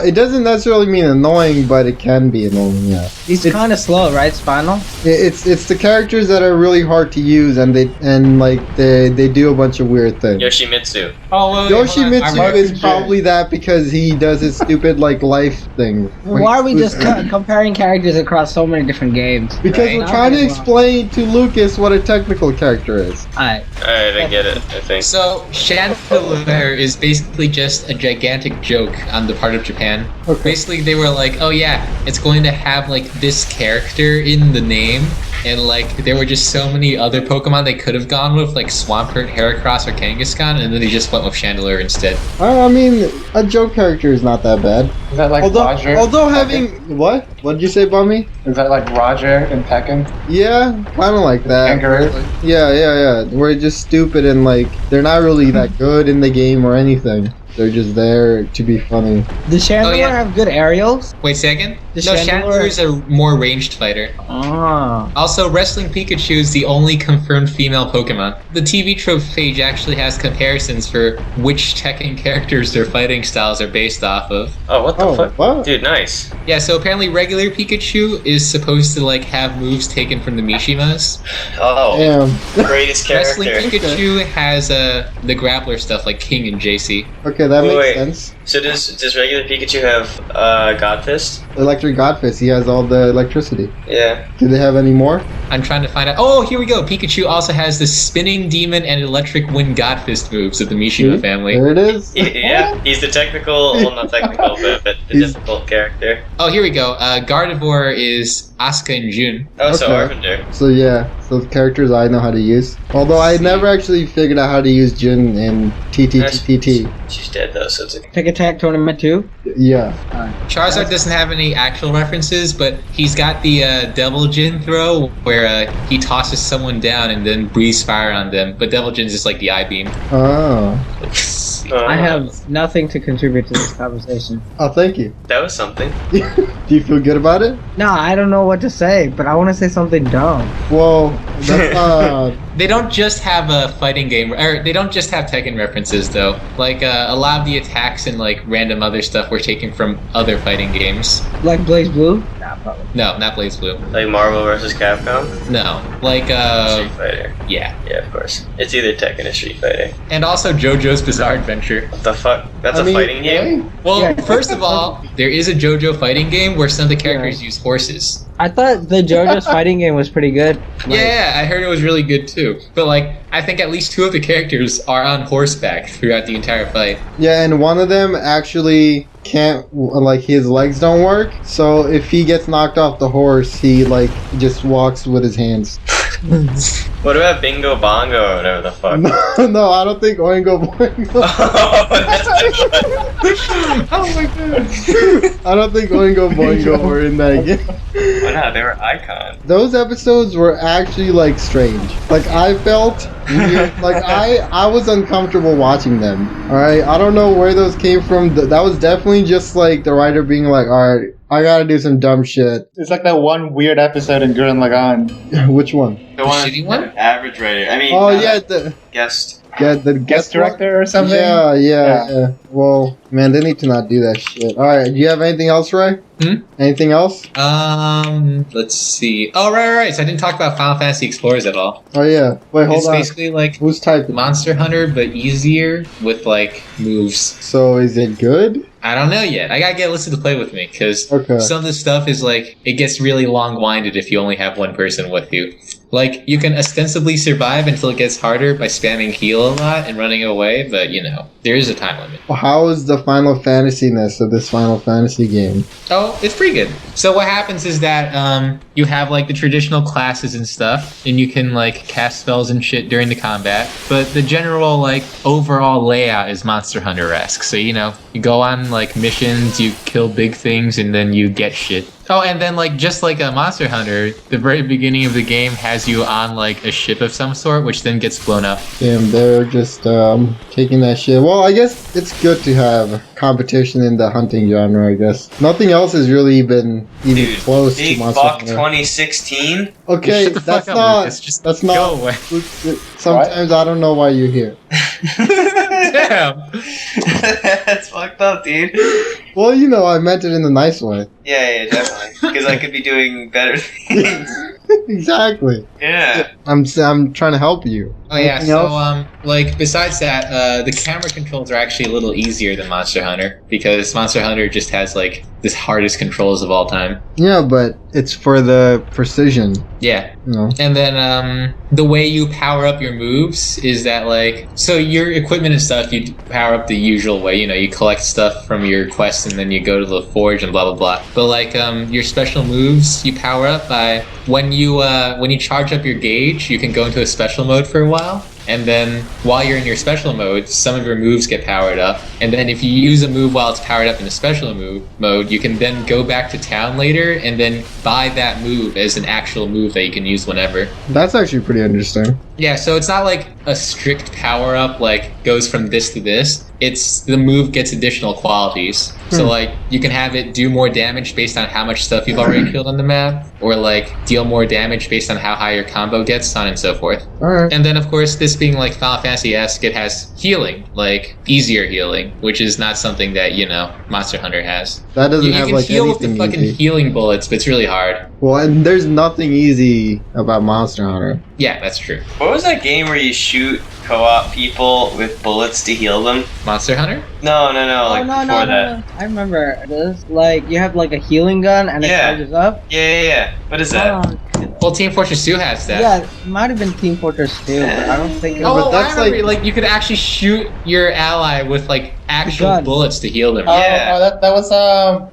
B: It doesn't necessarily mean annoying, but it can be annoying. Yeah,
F: He's kind of slow, right, Spinal?
B: it's the characters that are really hard to use, and they do a bunch of weird things.
C: Yoshimitsu.
A: Oh, wait, hold on.
B: Yoshimitsu is probably that because he does his stupid like life thing.
F: Why are we just comparing characters across so many different games?
B: Because
A: Right.
B: we're trying to explain to Lucas what a technical character is.
F: Alright.
C: Alright, I get it, I think.
A: So, Chandelier is basically just a gigantic joke on the part of Japan.
B: Okay.
A: Basically, they were like, oh yeah, it's going to have like this character in the name, and like there were just so many other Pokemon they could have gone with, like Swampert, Heracross, or Kangaskhan, and then they just went with Chandelier instead.
B: I mean, a joke character is not that bad.
G: Is that like Roger?
B: Although
G: in
B: having
G: Tekken?
B: what? What did you say, Bummy?
G: Is that like Roger in Tekken?
B: Yeah, kind of like that.
G: Kangaroo?
B: Yeah. We're just stupid and like they're not really that good in the game or anything. They're just there to be funny.
F: Does Chandelier
A: Oh, yeah.
F: have good aerials?
A: Wait, second?
F: The
A: No,
F: Chandelier-
A: Chandelier is a more ranged fighter.
F: Ah.
A: Also, Wrestling Pikachu is the only confirmed female Pokemon. The TV trope page actually has comparisons for which Tekken characters their fighting styles are based off of.
C: Oh, what the
B: Oh,
C: fuck?
B: what?
C: Dude, nice.
A: Yeah, so apparently regular Pikachu is supposed to like have moves taken from the Mishimas.
C: Oh,
B: Damn.
C: greatest
A: Wrestling
C: character.
A: Pikachu has the grappler stuff like King and JC.
B: Okay, that makes
C: Wait.
B: sense.
C: So does regular Pikachu have God Fist?
B: Electric Godfist, he has all the electricity.
C: Yeah.
B: Do they have any more?
A: I'm trying to find out. Oh, here we go. Pikachu also has the Spinning Demon and Electric Wind Godfist moves of the Mishima
B: See?
A: family.
B: There it is.
C: Yeah, he's the technical, well not technical, but the
B: He's-
C: difficult character.
A: Oh, here we go. Gardevoir is Asuka and June.
C: Oh, so
B: Okay.
C: Arvinder.
B: So yeah, so characters I know how to use. Although I never actually figured out how to use Jin in TTTTT.
C: She's dead though, so it's okay.
F: Pick Attack Tournament 2?
B: Yeah.
A: Charizard doesn't have any actual references, but he's got the Devil Jin throw where he tosses someone down and then breathes fire on them. But Devil Jin's just like the eye beam.
B: Oh.
F: I have nothing to contribute to this conversation.
B: Oh, thank you.
C: That was something.
B: Do you feel good about it?
F: No, I don't know what to say, but I want to say something dumb.
B: Well, that's
A: They don't just have a fighting game, or they don't just have Tekken references though. Like a lot of the attacks and like random other stuff were taken from other fighting games.
F: Like Blaze Blue? Nah, probably.
A: No, not Blaze Blue.
C: Like Marvel vs. Capcom?
A: No, like
C: Street Fighter.
A: yeah,
C: Yeah, of course. It's either Tekken or Street Fighter.
A: and also JoJo's Bizarre Adventure.
C: What the fuck? That's a fighting game?
A: Well,
F: Yeah.
A: first of all, there is a JoJo fighting game where some of the characters use horses.
F: I thought the JoJo's fighting game was pretty good. Like,
A: Yeah, I heard it was really good too. But like, I think at least two of the characters are on horseback throughout the entire fight.
B: Yeah, and one of them actually can't, like, his legs don't work. So if he gets knocked off the horse, he, like, just walks with his hands.
C: What about Bingo Bongo or whatever the fuck?
B: No, I don't think Oingo Boingo.
A: Oh my god.
B: I don't think Oingo Boingo were in that game.
C: Why not? They were icons.
B: Those episodes were actually, like, strange. Like, I felt weird. Like, I was uncomfortable watching them. Alright? I don't know where those came from. That was definitely just, like, the writer being like, alright, I gotta do some dumb shit.
G: It's like that one weird episode in Gurren Lagann.
B: Which one?
C: The one,
A: shitty one?
C: Average writer. I mean,
B: Oh,
C: not
B: yeah,
C: a guest
B: Get the
G: Guest director or something?
B: Yeah. Well, man, they need to not do that shit. All right, do you have anything else, Ray? Anything else?
A: Let's see. Oh, right. So I didn't talk about Final Fantasy Explorers at all.
B: Oh yeah. Wait, hold
A: It's
B: on.
A: basically like
B: Who's typing?
A: Monster Hunter, but easier with like moves.
B: So is it good?
A: I don't know yet. I gotta get Alyssa to play with me because
B: Okay.
A: some of this stuff is like it gets really long-winded if you only have one person with you. Like you can ostensibly survive until it gets harder by spamming heal a lot and running away, but you know there is a time limit.
B: How is the Final Fantasy-ness of this Final Fantasy game?
A: Oh, it's pretty good. So what happens is that you have like the traditional classes and stuff, and you can like cast spells and shit during the combat. But the general like overall layout is Monster Hunter-esque. So you know you go on like missions, you kill big things, and then you get shit. Oh, and then like just like a Monster Hunter, the very beginning of the game has you on like a ship of some sort, which then gets blown up.
B: Damn, they're just taking that shit. Well, I guess it's good to have competition in the hunting genre, I guess. Nothing else has really been even
C: Dude,
B: close to
C: Big
B: Monster
C: Buck
B: Hunter.
C: 2016?
B: Okay,
A: Shut the fuck
B: that's
A: up,
B: not.
A: Lucas. Just
B: that's
A: go
B: not.
A: away.
B: Sometimes I don't know why you're here.
A: Damn.
C: That's fucked up, dude.
B: Well, you know, I meant it in a nice way.
C: Yeah, definitely. Because I could be doing better things.
B: Exactly.
C: Yeah.
B: I'm trying to help you.
A: Oh yeah,
B: Anything
A: so
B: else?
A: like besides that, the camera controls are actually a little easier than Monster Hunter because Monster Hunter just has like the hardest controls of all time.
B: Yeah, but it's for the precision.
A: Yeah.
B: You know.
A: And then the way you power up your moves is that like so your equipment and stuff you power up the usual way, you know, you collect stuff from your quest and then you go to the forge and blah blah blah. But like your special moves you power up by when you charge up your gauge, you can go into a special mode for a while. And then while you're in your special mode, some of your moves get powered up. And then if you use a move while it's powered up in the special mode, you can then go back to town later and then buy that move as an actual move that you can use whenever.
B: That's actually pretty interesting.
A: Yeah, so it's not like a strict power up like goes from this to this. It's the move gets additional qualities. So like you can have it do more damage based on how much stuff you've already killed on the map, or like deal more damage based on how high your combo gets, so on and so forth.
B: Alright.
A: And then of course this being like Final Fantasy-esque, it has healing, like easier healing, which is not something that, you know, Monster Hunter has.
B: That doesn't
A: You
B: have
A: can
B: like
A: heal with the
B: anything
A: fucking
B: easy.
A: healing bullets, but it's really hard.
B: Well, and there's nothing easy about Monster Hunter.
A: Yeah, that's true.
C: What was that game where you shoot co-op people with bullets to heal them?
A: Monster Hunter?
C: No, like
F: no,
C: before that.
F: I remember this. Like you have like a healing gun and it
C: Yeah.
F: charges up.
C: Yeah. What is that?
A: Well, Team Fortress 2 has that.
F: Yeah, it might have been Team Fortress 2, but I don't think it
A: Oh,
F: was.
B: but that's
A: I remember,
B: like-
A: like you could actually shoot your ally with like actual
F: gun.
A: bullets to heal them.
C: Yeah.
G: that was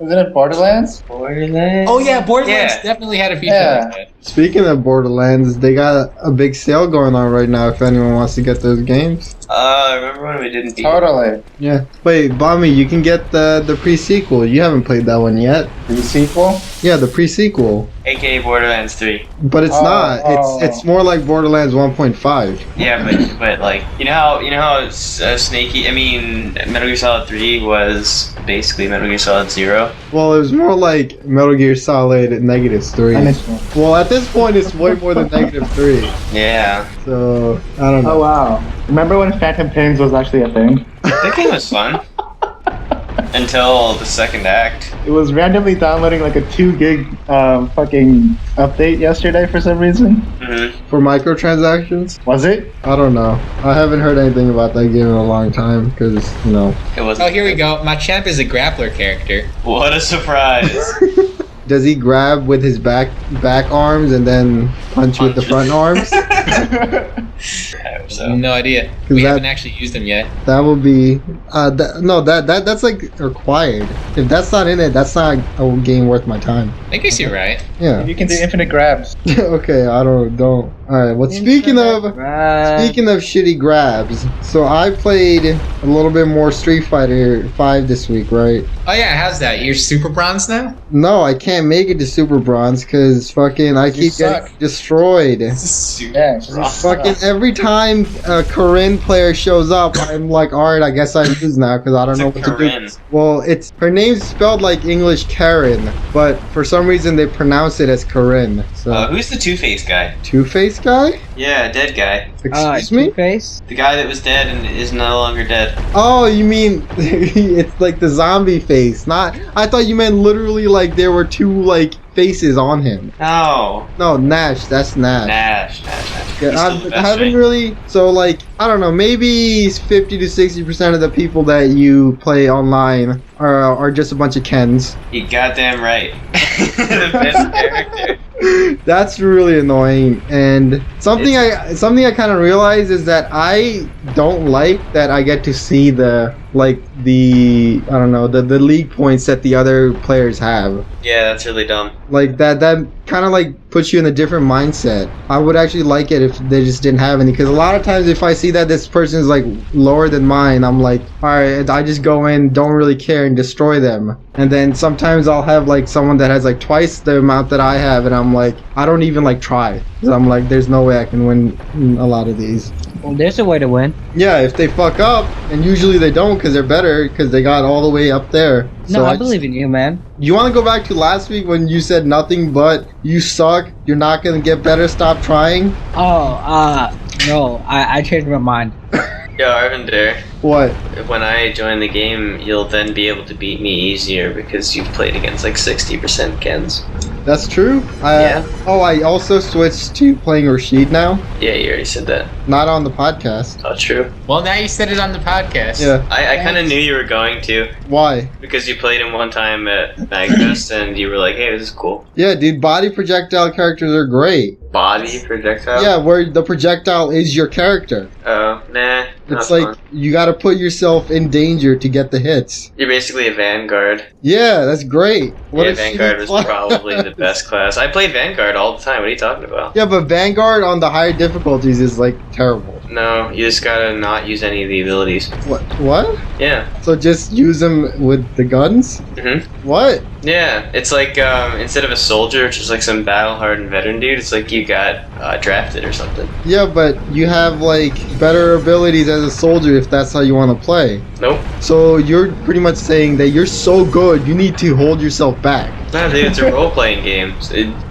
G: isn't it Borderlands?
F: Borderlands.
A: Oh yeah, Borderlands
C: Yeah.
A: definitely had a feature
G: Yeah.
A: like that.
B: Speaking of Borderlands, they got a big sale going on right now if anyone wants to get those games.
C: I remember when we didn't beat
G: Totally.
B: Yeah. Wait, BeomHe, you can get the pre-sequel. You haven't played that one yet.
G: The sequel?
B: Yeah, the pre-sequel.
C: aka Borderlands 3.
B: But it's
G: Oh,
B: not.
G: oh.
B: It's more like Borderlands 1.5.
C: Yeah, but like you know how it's snaky. I mean, Metal Gear Solid 3 was basically Metal Gear Solid 0.
B: Well, it was more like Metal Gear Solid -3.
G: Initial.
B: Well, at this point, it's way more than -3.
C: Yeah,
B: So, I don't
G: Oh
B: know.
G: wow. Remember when Phantom Pains was actually a thing?
C: that game was fun until the second act.
G: It was randomly downloading like a 2 gig fucking update yesterday for some reason.
C: Hmm.
B: For microtransactions?
G: Was it?
B: I don't know. I haven't heard anything about that game in a long time because, you know.
C: It was.
A: Oh, here we go. My champ is a grappler character.
C: What a surprise!
B: Does he grab with his back arms and then punch with the front arms?
C: I hope so.
A: No idea.
B: 'Cause
A: We
B: that-
A: haven't actually used him yet.
B: That would be that's like required. If that's not in it, that's not a game worth my time.
A: I guess you're right.
B: Yeah.
G: You can do infinite grabs.
B: Okay, I don't. All right. Well, speaking of shitty grabs, so I played a little bit more Street Fighter 5 this week, right?
A: Oh yeah, how's that? You're super bronze now?
B: No, I can't make it to Super Bronze because fucking I keep getting
G: suck.
B: destroyed.
A: Super
G: Yeah,
A: bronze.
B: Fucking every time a Corinne player shows up, I'm like, alright, I guess I lose now because I don't know what to
C: Corinne?
B: do. Well, it's her name's spelled like English Karen, but for some reason they pronounce it as Corinne. So
C: Who's the Two-Face guy?
B: Two-Face guy?
C: Yeah, dead guy.
B: Excuse me?
F: Two-Face?
C: The guy that was dead and is no longer dead.
B: Oh, you mean it's like the zombie face? Not. I thought you meant literally like there were two like faces on him.
C: No.
B: No, Nash. That's Nash.
C: Nash.
B: Yeah,
C: He's still the
B: I
C: best,
B: haven't
C: right?
B: really. So like, I don't know. Maybe 50 to 60% of the people that you play online are just a bunch of Kens.
C: You goddamn right. The best character.
B: That's really annoying. And something I kind of realize is that I don't like that I get to see the league points that the other players have.
C: Yeah, that's really dumb.
B: Like that kind of like puts you in a different mindset. I would actually like it if they just didn't have any, because a lot of times if I see that this person is like lower than mine, I'm like, all right, I just go in, don't really care, and destroy them. And then sometimes I'll have like someone that has like twice the amount that I have, and I'm like, I don't even like try, because I'm like, there's no way I can win a lot of these.
F: Well, there's a way to win.
B: Yeah, if they fuck up, and usually they don't because they're better, because they got all the way up there.
F: No,
B: So
F: I believe in you, man.
B: You want to go back to last week when you said nothing but you suck, you're not going to get better, stop trying?
F: No, I changed my mind.
C: Yo, Arvinder,
B: What?
C: when I join the game, you'll then be able to beat me easier because you've played against like 60% Kens.
B: That's true?
C: Yeah.
B: Oh, I also switched to playing Rashid now.
C: Yeah, you already said that.
B: Not on the podcast.
C: Oh, true.
A: Well, now you said it on the podcast.
B: Yeah.
C: I kind of knew you were going to
B: Why?
C: because you played him one time at Magfest and you were like, hey, this is cool.
B: Yeah, dude, body projectile characters are great.
C: Body projectile?
B: Yeah, where the projectile is your character.
C: Oh, nah.
B: It's
C: not
B: like,
C: fun.
B: you gotta put yourself in danger to get the hits.
C: You're basically a Vanguard.
B: Yeah, that's great. What
C: Yeah,
B: a
C: Vanguard
B: shitty
C: was
B: class.
C: probably the best class. I played Vanguard all the time. What are you talking about?
B: Yeah, but Vanguard on the higher difficulties is like terrible.
C: No, you just gotta not use any of the abilities.
B: What?
C: Yeah.
B: So just use them with the guns?
C: Mhm.
B: What?
C: Yeah, it's like instead of a soldier, which is like some battle-hardened veteran dude, it's like you got drafted or something.
B: Yeah, but you have like better abilities as a soldier if that's how you want to play.
C: Nope.
B: So you're pretty much saying that you're so good, you need to hold yourself back.
C: No, dude, it's a role-playing game.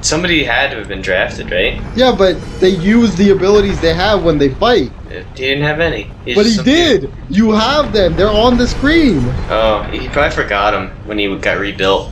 C: Somebody had to have been drafted, right?
B: Yeah, but they use the abilities they have when they fight.
C: He didn't have any. He's
B: But
C: just
B: he
C: some
B: did!
C: dude.
B: You have them, they're on the screen.
C: Oh, he probably forgot them when he got rebuilt.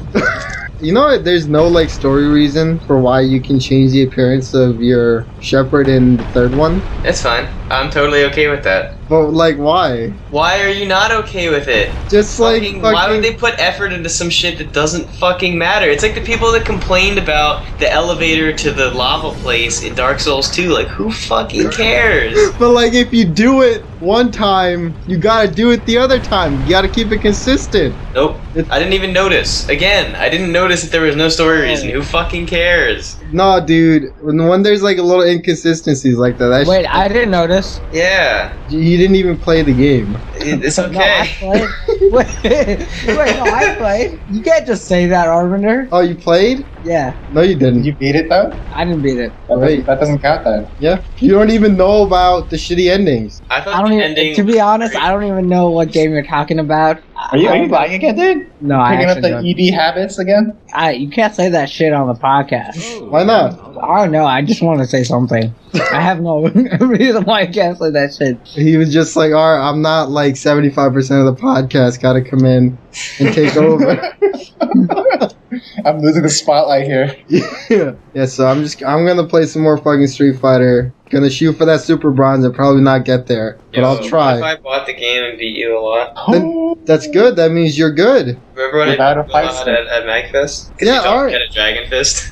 B: You know what? There's no like story reason for why you can change the appearance of your shepherd in the third one.
C: It's fine. I'm totally okay with that.
B: But like, why?
C: Why are you not okay with it?
B: Just like
C: Why would they put effort into some shit that doesn't fucking matter? It's like the people that complained about the elevator to the lava place in Dark Souls 2. Like, who fucking cares?
B: But like, if you do it one time, you gotta do it the other time. You gotta keep it consistent.
C: Nope. I didn't even notice. Again, I didn't notice that there was no story reason. Who fucking cares?
B: No, dude. When there's like a little inconsistencies like that,
F: Wait, I didn't notice.
C: Yeah.
B: you didn't even play the game.
C: It's
F: No, I
C: okay.
F: played. Wait, no, I played. You can't just say that, Arvinder.
B: Oh, you played?
F: Yeah,
B: No, you didn't.
G: Did you beat it though?
F: I didn't beat it.
G: That doesn't count then.
B: Yeah. You don't even know about the shitty endings.
C: I thought
F: I don't
C: the
F: even.
C: ending.
F: To be honest, I don't even know what game you're talking about.
G: Are you playing again, dude?
F: No, I
G: Picking up
F: actually
G: the
F: don't.
G: ED habits again?
F: You can't say that shit on the podcast.
B: Why not?
F: I don't know. I just want to say something. I have no reason why I can't say that shit.
B: He was just like, all right, I'm not like 75% of the podcast. Gotta come in and take over.
G: I'm losing the spotlight here.
B: Yeah, so I'm gonna play some more fucking Street Fighter. Gonna shoot for that Super Bronze and probably not get there. But
C: Yo,
B: I'll
C: What if
B: try.
C: I bought the game and beat you a lot?
B: That's good. That means you're good.
C: Remember when
G: Without
C: I
G: a
C: beat you
G: fight
C: a lot
G: stick.
C: at Magfest? Because
B: Yeah,
C: you
B: alright.
C: had a Dragon Fist.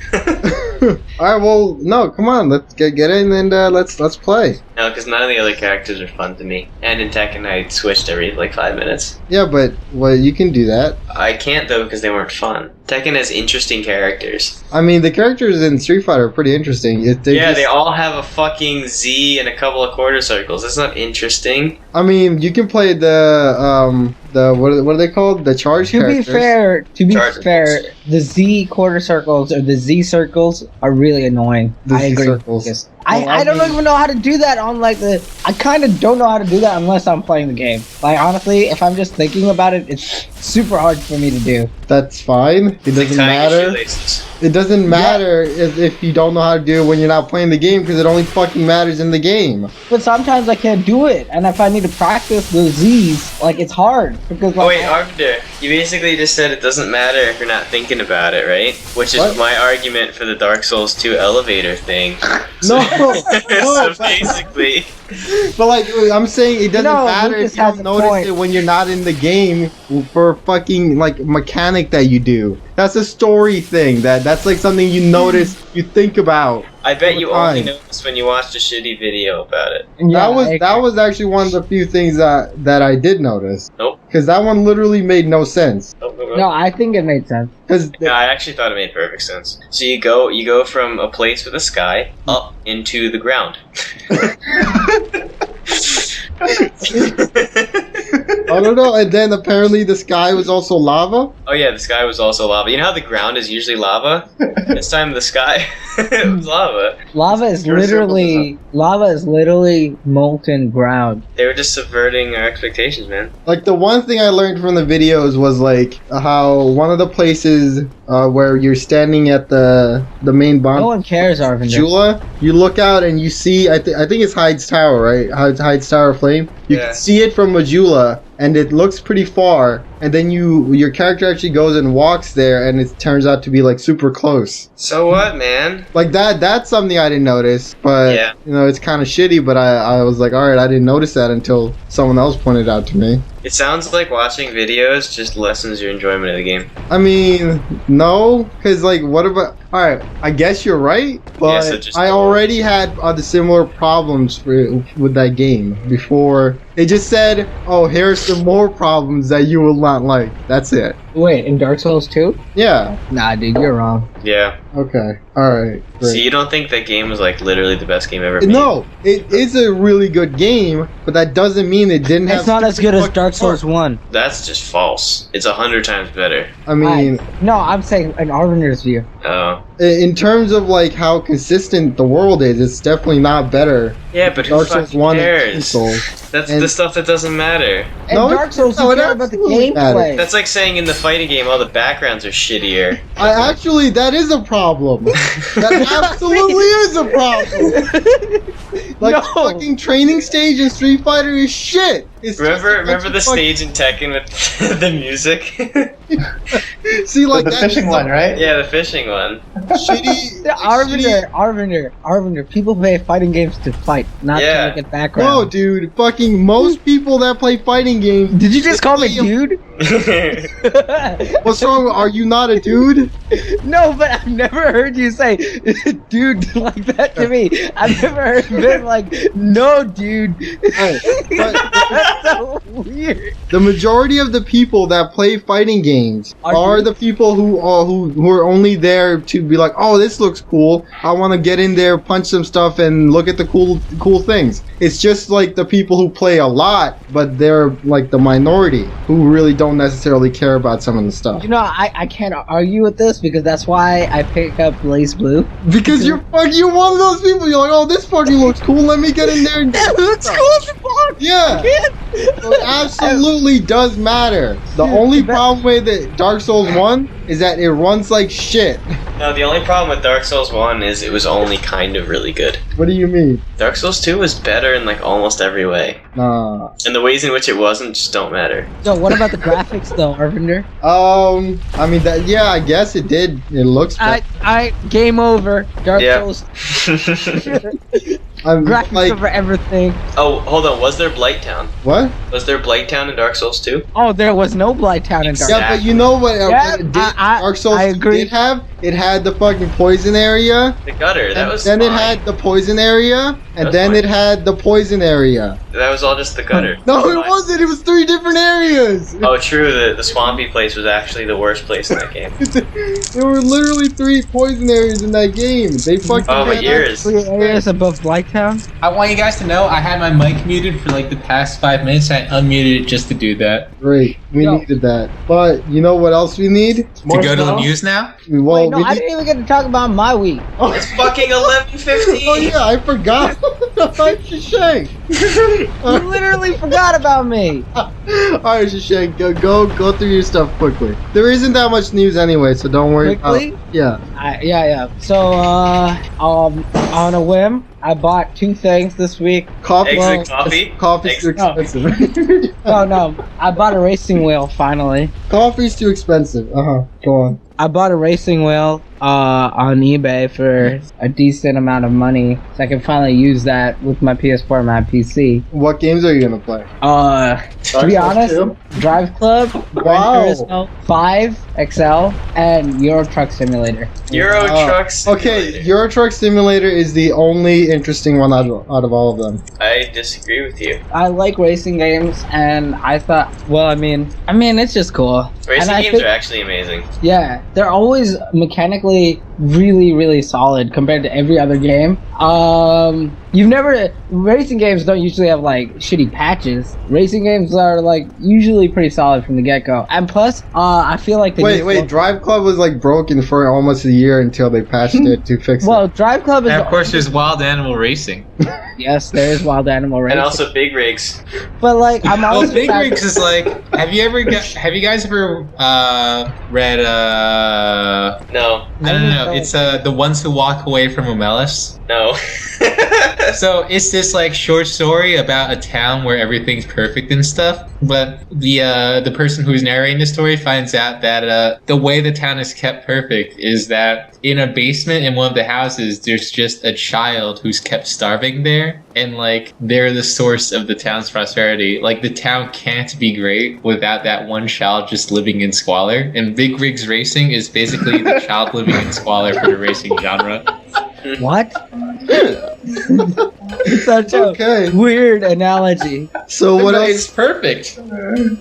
B: Alright, well, no, come on. Let's get in and let's play.
C: No, because none of the other characters are fun to me. And in Tekken, I switched every like 5 minutes.
B: Yeah, but well, you can do that.
C: I can't though because they weren't fun. Tekken has interesting characters.
B: I mean, the characters in Street Fighter are pretty interesting.
C: They all have a fucking Z and a couple of quarter circles. That's not interesting.
B: I mean, you can play the what are they called? The charge
F: To be
B: characters.
C: Charge
F: fair, the Z quarter circles or the Z circles are really annoying.
B: The
F: I
B: Z
F: agree.
B: circles.
F: Yes.
B: Well,
F: I don't even know how to do that on like the. I kind of don't know how to do that unless I'm playing the game. Like honestly, if I'm just thinking about it, it's super hard for me to do.
B: That's fine. It doesn't matter. It doesn't matter if you don't know how to do it when you're not playing the game, because it only fucking matters in the game.
F: But sometimes I can't do it, and if I need to practice the Z's, like it's hard because. Like,
C: Oh wait, Arvinder, you basically just said it doesn't matter if you're not thinking about it, right? Which is
B: What?
C: my argument for the Dark Souls 2 elevator thing.
B: No,
C: So basically,
B: but like I'm saying, it doesn't
F: No,
B: matter
F: Lucas
B: if you
F: has
B: don't
F: a
B: notice
F: point.
B: it when you're not in the game for fucking like mechanic that you do. That's a story thing. That's like something you notice, you think about.
C: I bet you only
B: Fine.
C: noticed when you watched a shitty video about it.
F: yeah,
B: that was actually one of the few things that I did notice.
C: Nope.
B: Because that one literally made no sense.
F: No, I think it made sense.
B: Because
C: No, I actually thought it made perfect sense. So you go from a place with a sky up into the ground.
B: I don't know. And then apparently the sky was also lava.
C: Oh yeah, the sky was also lava. You know how the ground is usually lava? This time the sky it was lava.
F: Lava is
G: Pure
F: literally molten ground.
C: They were just subverting our expectations, man.
B: Like the one thing I learned from the videos was like how one of the places where you're standing at the main bomb.
F: No one cares, Arvinder.
B: Jula, you look out and you see, I think it's Hyde's Tower, right? Hyde's Tower of Flame. You
C: Yeah.
B: can see it from Majula, and it looks pretty far. And then your character actually goes and walks there, and it turns out to be like super close.
C: So what, man?
B: Like that's something I didn't notice, but
C: Yeah.
B: you know, it's kind of shitty. But I was like, all right, I didn't notice that until someone else pointed out to me.
C: It sounds like watching videos just lessens your enjoyment of the game.
B: I mean, no, because like, what about? All right, I guess you're right, but
C: so just-
B: I already had the similar problems with that game before. It just said, "Oh, here's some more problems that you will not like." That's it.
F: Wait, in Dark Souls 2?
B: Yeah.
F: Nah, dude, you're wrong.
C: Yeah.
B: Okay. All right.
C: So
B: Great.
C: you don't think that game was like literally the best game ever made?
B: No, it is a really good game, but that doesn't mean it didn't have.
F: It's not as good as
B: fucking
F: Dark Souls
B: parts.
F: 1.
C: That's just false. It's 100 times better.
B: I mean,
F: No, I'm saying in Arvinder's view.
C: Oh.
B: in terms of like how consistent the world is, it's definitely not better.
C: Yeah, but who
B: Dark Souls
C: fucking
B: 1 and 2
C: cares?
B: Souls.
C: That's
B: And-
C: the stuff that doesn't matter.
F: In
B: No,
F: Dark Souls,
B: no,
F: you
B: it
F: care about the
B: absolutely
F: gameplay.
B: matters.
C: That's like saying in the fighting game all the backgrounds are shittier.
B: Actually, that is a problem. That absolutely is a problem. Like
F: No.
B: the fucking training stage in Street Fighter is shit. It's just a
C: Remember
B: bunch
C: the
B: of fucking-
C: stage in Tekken with the music?
B: See, like
G: the
B: that's
G: fishing one, right?
C: Yeah, the fishing one.
B: shitty.
F: The
B: shitty-
F: Arvinder. People play fighting games to fight, not
C: Yeah.
F: to look at background.
B: No, dude. Fucking most people that play fighting games.
F: Did you just call me dude?
B: What's wrong? Are you not a dude?
F: No, but I've never heard you say dude like that to me. I've never heard been like, no, dude.
B: Alright, but
F: That's so weird.
B: the majority of the people that play fighting games
F: Are
B: are
F: you-
B: the people who are only there to be like, oh, this looks cool. I want to get in there, punch some stuff, and look at the cool things. It's just like the people who play a lot, but they're like the minority who really don't necessarily care about some of the stuff.
F: You know, I can't argue with this because that's why I pick up Blaze Blue.
B: Because you're one of those people. You're like, oh, this fucking looks cool. Let me get in there. And
F: That looks cool as fuck.
B: Yeah. So it absolutely does matter. The only problem with it, Dark Souls 1 is that it runs like shit.
C: No, the only problem with Dark Souls 1 is it was only kind of really good.
B: What do you mean?
C: Dark Souls 2 was better in like almost every way.
B: Nah.
C: And the ways in which it wasn't just don't matter.
F: So what about the graphics though, Arvinder?
B: I mean that. Yeah, I guess it did. It looks.
F: I game over. Dark
C: Yeah.
F: Souls
B: I'm
F: graphics
B: like,
F: over everything.
C: Oh, hold on. Was there Blighttown?
B: what?
C: Was there Blighttown in Dark Souls 2?
F: Oh, there was no Blighttown in Dark.
B: Yeah, but you know what?
F: Yeah,
B: what it did,
F: I
B: Dark Souls
F: I agree.
B: did have. It had the fucking poison area.
C: The gutter. That
B: And
C: was
B: then
C: fine.
B: it had the poison area, and
C: was
B: then
C: fine.
B: it had the poison area.
C: That was all just the gutter.
B: No,
C: Fine.
B: it wasn't. It was 3 different areas.
C: Oh, true. The swampy place was actually the worst place in that game.
B: There were literally 3 poison areas in that game. They fucking.
C: Oh, my
B: had-
C: ears.
F: 3 areas above town?
A: I want you guys to know I had my mic muted for like the past 5 minutes. I unmuted it just to do that.
B: Great. We
F: Yo.
B: needed that. But you know what else we need?
A: To go to the news now?
B: Well,
F: Wait, no, I didn't even get to talk about my week.
B: Oh,
C: It's fucking 11:15.
B: oh yeah, I forgot. Shashank.
F: You literally forgot about me.
B: Alright, Shashank, go through your stuff quickly. There isn't that much news anyway, so don't worry.
F: Quickly?
B: Yeah.
F: Yeah. So, on a whim, I bought 2 things this week.
B: Coffee.
C: Eggs and coffee?
B: Coffee's too expensive.
F: No, I bought a racing wheel finally.
B: Coffee's too expensive. Go on.
F: I bought a racing wheel on eBay for a decent amount of money, so I can finally use that with my PS4 and my PC.
B: What games are you gonna play?
F: To be honest, Drive Club, Gran Turismo 5 XL, and Euro Truck Simulator.
C: Euro Truck Simulator.
B: Okay, Euro Truck Simulator is the only interesting one out of all of them.
C: I disagree with you.
F: I like racing games, and I thought, well, I mean, it's just cool.
C: Racing
F: And I
C: games
F: think-
C: are actually amazing.
F: Yeah, they're always mechanically really, really solid compared to every other game. Racing games don't usually have like shitty patches. Racing games are like usually pretty solid from the get-go. And plus, I feel like
B: Wait, Drive Club was like broken for almost a year until they patched it to fix
F: Well, Drive Club is
A: And of course, there's Wild Animal Racing.
F: yes, there is Wild Animal Racing.
C: And also Big Rigs.
F: But like, I'm
A: Well,
F: always
A: Big Rigs is like. Have you guys ever read?
C: No.
A: No. It's the ones who walk away from Omelis.
C: No.
A: So it's this like short story about a town where everything's perfect and stuff, but the person who's narrating the story finds out that the way the town is kept perfect is that in a basement in one of the houses there's just a child who's kept starving there, and like they're the source of the town's prosperity. Like the town can't be great without that one child just living in squalor, and Big Rigs Racing is basically the child living in squalor for the racing genre.
F: what? Such a weird analogy.
B: So what else?
A: It's perfect.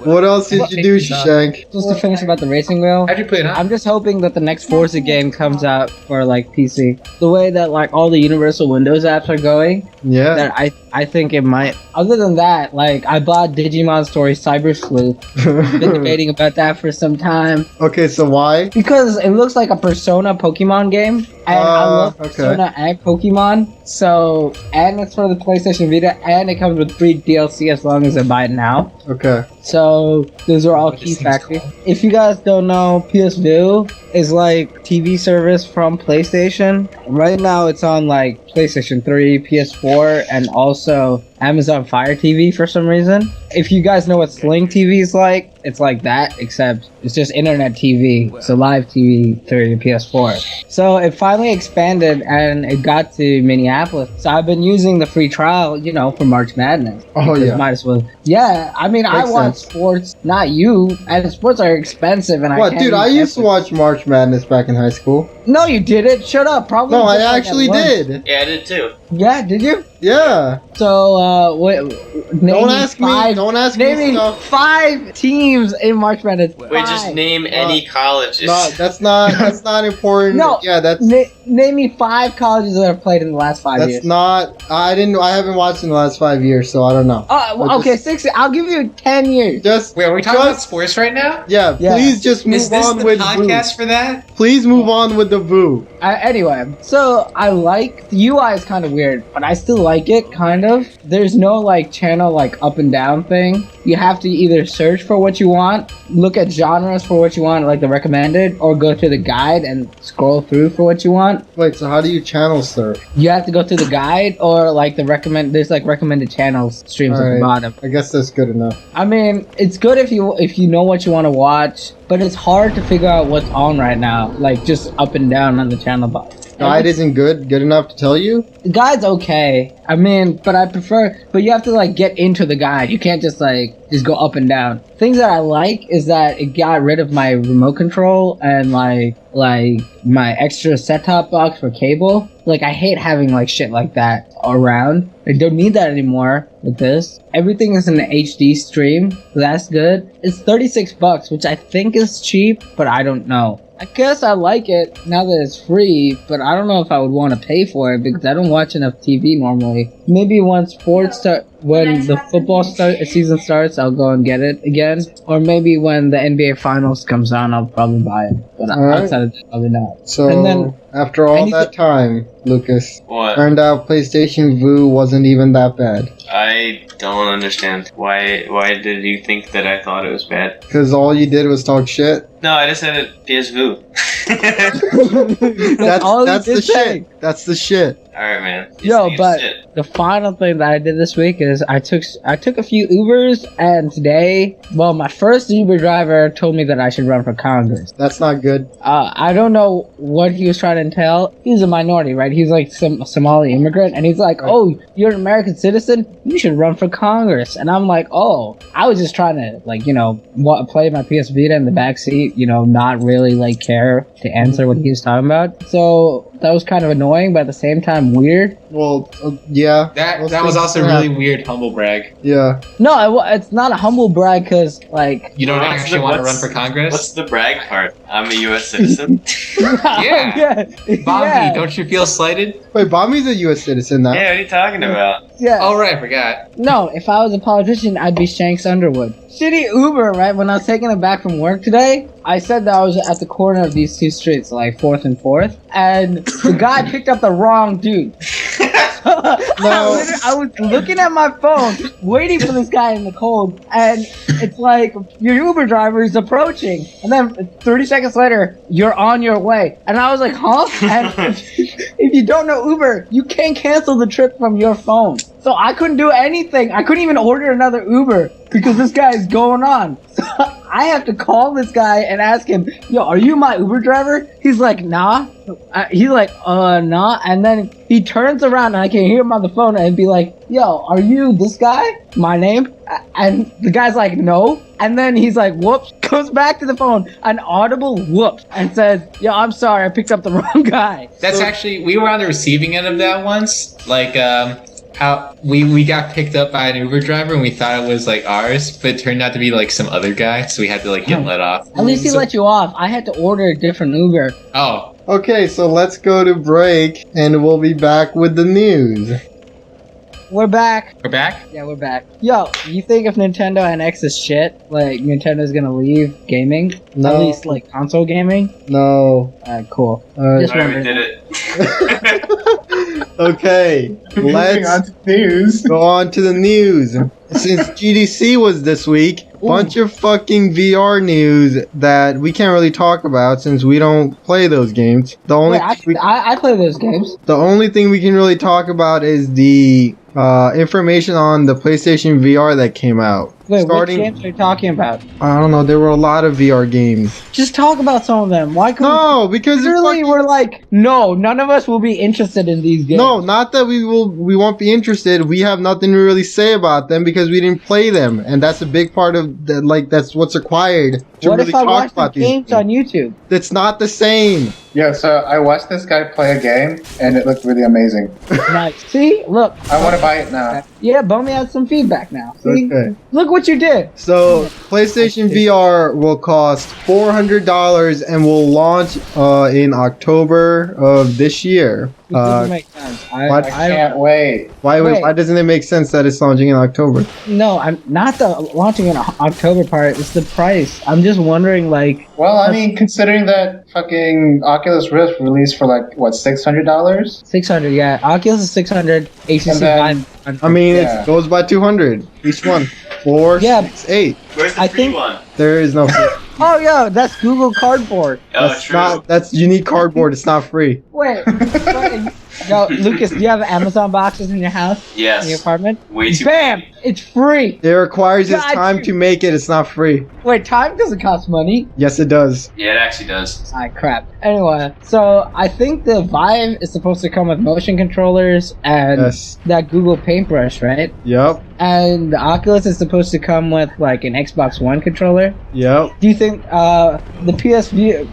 B: What else did you do, Shashank?
F: Just to finish about the racing wheel.
A: How'd you play it on?
F: I'm just hoping that the next Forza game comes out for like PC. The way that like all the Universal Windows apps are going,
B: Yeah.
F: that I think it might. Other than that, like I bought Digimon Story Cyber Sleuth. Been debating about that for some time
B: Okay, so why?
F: because it looks like a Persona Pokemon game, and I love
B: okay.
F: Persona and Pokemon. So, and it's for the PlayStation Vita, and it comes with free DLC as long as I buy it now.
B: Okay.
F: So those are all key factors. If you guys don't know, PS Vue is like TV service from PlayStation. Right now it's on like PlayStation 3, PS4, and also Amazon Fire TV for some reason. If you guys know what Sling TV is like, it's like that, except it's just internet TV. So live TV through your PS4. So it finally expanded and it got to Minneapolis. So I've been using the free trial, for March Madness.
B: Oh,
F: Because
B: yeah.
F: might as well. Yeah, I mean, I
B: Makes
F: watch
B: sense.
F: sports, not you. And sports are expensive, and
B: What,
F: I
B: dude? I used to watch March Madness back in high school.
F: No, you didn't. Shut up. Probably.
B: No, I
F: just like at
B: actually
F: lunch.
B: did.
C: Yeah, I did too.
F: Yeah, did you?
B: Yeah.
F: So,
B: Don't ask me. Don't ask me
F: Name me
B: stuff.
F: 5 teams in March Madness.
C: Wait, just
F: 5.
C: name any colleges.
B: No, that's not important.
F: No.
B: Yeah, that's
F: Name me 5 colleges that have played in the last 5 years.
B: that's not. I haven't watched in the last 5 years, so I don't know.
F: Oh, okay, 6. I'll give you 10 years.
B: Just
A: Wait, are we talking about
B: just-
A: sports right now?
B: yeah.
F: Yeah.
B: Please just move
A: Is this
B: on
A: the
B: with
A: podcast
B: Voo.
A: for that?
B: Please move on with the Voo.
F: Anyway, so I like the UI is kind of weird, but I still like it kind of. There's no like channel like up and down thing. You have to either search for what you want, look at genres for what you want, like the recommended, or go to the guide and scroll through for what you want.
B: Wait, so how do you channel search?
F: You have to go to the guide or like there's like recommended channels streams at the
B: Alright.
F: bottom.
B: I guess that's good enough.
F: I mean, it's good if you know what you want to watch, but it's hard to figure out what's on right now, like just up and down on the channel bar.
B: Guide isn't good enough to tell you.
F: The guide's okay. I mean, but you have to like get into the guide. You can't just go up and down. Things that I like is that it got rid of my remote control and like my extra set-top box for cable. Like I hate having like shit like that around. I don't need that anymore with this. Everything is in an HD stream, so that's good. It's $36, which I think is cheap, but I don't know. I guess I like it now that it's free, but I don't know if I would want to pay for it because I don't watch enough TV normally recently. Maybe when the football season starts, I'll go and get it again. Or maybe when the NBA Finals comes on, I'll probably buy it. But
B: Alright.
F: outside of that, probably not.
B: So,
F: And then
B: after all that time, Lucas,
C: What?
B: turned out PlayStation Vue wasn't even that bad.
C: I don't understand. Why did you think that I thought it was bad?
B: Because all you did was talk shit.
C: No, I just said it PS Vue.
B: That's the shit. That's the shit.
C: Alright, man.
F: Yo, but the final thing that I did this week is I took a few Ubers, and today, well, my first Uber driver told me that I should run for Congress.
B: That's not good.
F: I don't know what he was trying to entail. He's a minority, right? He's like some Somali immigrant, and he's like, "Oh, you're an American citizen? You should run for Congress." And I'm like, "Oh, I was just trying to play my PS Vita in the backseat, not really like care to answer what he was talking about." So that was kind of annoying, but at the same time weird.
B: Well, yeah.
A: That was also really weird humble brag.
B: Yeah.
F: No, it's not a humble brag because like
A: You don't actually want to run for Congress?
C: What's the brag part? I'm a U.S. citizen.
A: Yeah. BeomHe, don't you feel slighted?
B: Wait, BeomHe's a U.S. citizen now.
C: Yeah, what are you talking about?
F: Yeah.
A: Oh, right, I forgot.
F: No, if I was a politician, I'd be Shanks Underwood. Shitty Uber, right? When I was taking it back from work today, I said that I was at the corner of these two streets, like 4th and 4th, and the guy picked up the wrong dude. I was looking at my phone, waiting for this guy in the cold, and it's like, your Uber driver is approaching. And then 30 seconds later, you're on your way. And I was like, huh? And if you don't know Uber, you can't cancel the trip from your phone. So I couldn't do anything. I couldn't even order another Uber because this guy is going on. So I have to call this guy and ask him, "Yo, are you my Uber driver?" He's like, "Nah." He's like, nah. And then he turns around and I can hear him on the phone and be like, "Yo, are you this guy? My name?" And the guy's like, "No." And then he's like, "Whoops." Goes back to the phone, an audible whoops, and says, "Yo, I'm sorry, I picked up the wrong guy."
A: That's actually, we were on the receiving end of that once. Like, how we got picked up by an Uber driver and we thought it was like ours, but it turned out to be like some other guy, so we had to like get let off.
F: At least he let you off. I had to order a different Uber.
A: Oh.
B: Okay, so let's go to break, and we'll be back with the news.
F: We're back.
A: We're back?
F: Yeah, we're back. Yo, you think if Nintendo NX is shit, like Nintendo's gonna leave gaming?
B: No.
F: At least like console gaming?
B: No.
F: Alright, cool. Just
C: Alright, we
F: wondering.
C: did it.
B: Okay,
G: Moving on
B: let's
G: to news.
B: go on to the news. Since GDC was this week, bunch of fucking VR news that we can't really talk about since we don't play those games.
F: Wait, I play those games.
B: The only thing we can really talk about is the information on the PlayStation VR that came out.
F: Wait, which games are you talking about?
B: I don't know, there were a lot of VR games.
F: Just talk about some of them. Why couldn't
B: No, because they're
F: literally we're like, no, none of us will be interested in these games.
B: No, not that we won't be interested. We have nothing to really say about them because we didn't play them, and that's a big part of the, like, that's what's required to
F: What
B: really
F: if I
B: talk
F: watch the
B: about these
F: games on YouTube?
B: That's not the same.
G: Yeah, so I watched this guy play a game, and it looked really amazing.
F: Nice. See, look.
G: I want to buy it now.
F: Yeah, BeomHe has some feedback now. See?
B: Okay.
F: Look what you did.
B: So, PlayStation VR will cost $400 and will launch in October of this year.
F: It doesn't make sense.
B: what?
G: I can't wait.
B: Why
F: Wait.
B: doesn't it make sense that it's launching in October?
F: No, I'm not the launching in October part. It's the price. I'm just wondering, like,
G: Well, I mean, considering that fucking Oculus Rift released for like, what, $600?
F: 600. Yeah, Oculus is 600. HTC
G: And then-
F: Vive.
B: I mean,
G: Yeah.
B: it goes by 200 each one. 4,
F: Yeah.
B: 6, 8.
C: Where's the
F: I
C: free
F: think-
C: one?
B: There is no.
F: Oh, yo, that's Google Cardboard.
C: Oh,
B: That's
C: true.
B: not. That's unique cardboard. It's not free.
F: Wait. Yo, Lucas, do you have Amazon boxes in your house?
C: Yes.
F: In your apartment?
C: Way too.
F: Bam! It's free.
B: It requires its
F: God,
B: time
F: you-
B: to make it. It's not free.
F: Wait, time doesn't cost money.
B: Yes, it does.
C: Yeah, it actually does.
F: Ah, crap. Anyway, so I think the Vive is supposed to come with motion controllers and
B: Yes.
F: that Google Paintbrush, right?
B: Yep.
F: And the Oculus is supposed to come with like an Xbox One controller.
B: Yep.
F: Do you think the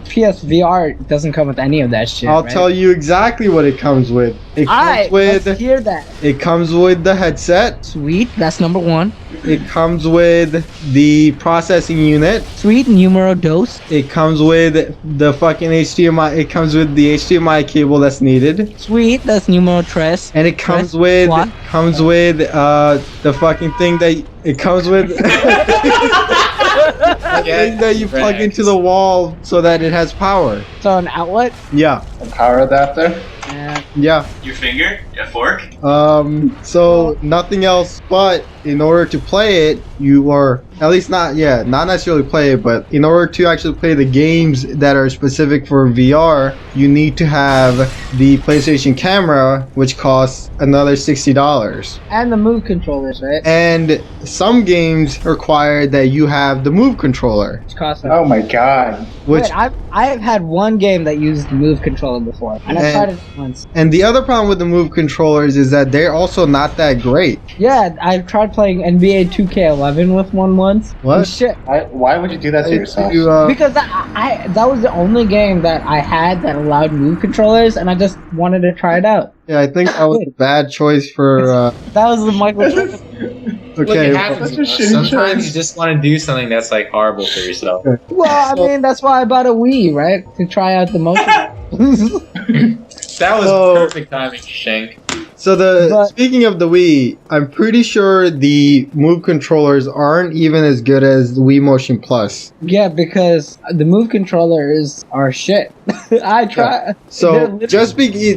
F: PSVR doesn't come with any of that shit?
B: I'll
F: right?
B: tell you exactly what it comes with. It comes
F: Alright, let's
B: with.
F: hear that.
B: It comes with the headset.
F: Sweet, that's number one.
B: It comes with the processing unit.
F: Sweet numero dos.
B: It comes with the fucking HDMI. It comes with the HDMI cable that's needed.
F: Sweet, that's numero tres.
B: And it comes
F: Tres,
B: with
F: cuatro.
B: the fucking thing that it comes with the thing that you plug into the wall so that it has power.
F: So an outlet.
B: Yeah.
G: A power adapter.
B: Yeah.
C: Your finger? A fork?
B: So nothing else, but in order to play it, you are at least not necessarily play it, but in order to actually play the games that are specific for VR, you need to have the PlayStation camera, which costs another $60.
F: And the Move controllers, right?
B: And some games require that you have the Move controller,
F: Which costs.
G: Oh my god.
B: which
F: Wait, I've had one game that used the Move controller before, and I tried it once.
B: and the other problem with the Move controllers is that they're also not that great.
F: Yeah, I tried playing NBA 2K11 with one once.
B: What?
F: And shit.
G: Why would you do that to yourself?
F: Because that was the only game that I had that allowed Move controllers, and I just wanted to try it out.
B: Yeah, I think that was a bad choice for.
F: That was the Michael Jordan.
A: Look,
B: Okay.
A: it happens.
G: Such a shitty
A: Sometimes
G: choice.
A: you just want to do something that's like horrible for yourself.
F: Well, I mean, that's why I bought a Wii, right? To try out the motion.
A: That was
B: So-
A: perfect timing, Shank.
B: So speaking of the Wii, I'm pretty sure the Move controllers aren't even as good as the Wii Motion Plus.
F: Yeah, because the Move controllers are shit. I try.
B: So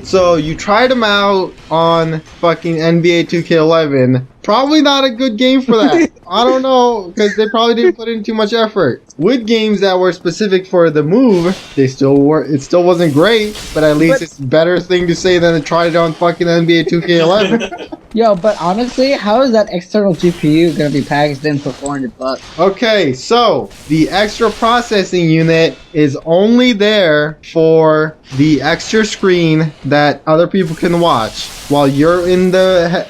B: so you tried them out on fucking NBA 2K11. Probably not a good game for that. I don't know, because they probably didn't put in too much effort. With games that were specific for the Move, they still were. It still wasn't great, but at least it's a better thing to say than to try it on fucking NBA 2K11.
F: Yo, but honestly, how is that external GPU gonna be packaged in for $400?
B: Okay, so the extra processing unit is only there for the extra screen that other people can watch. While you're in the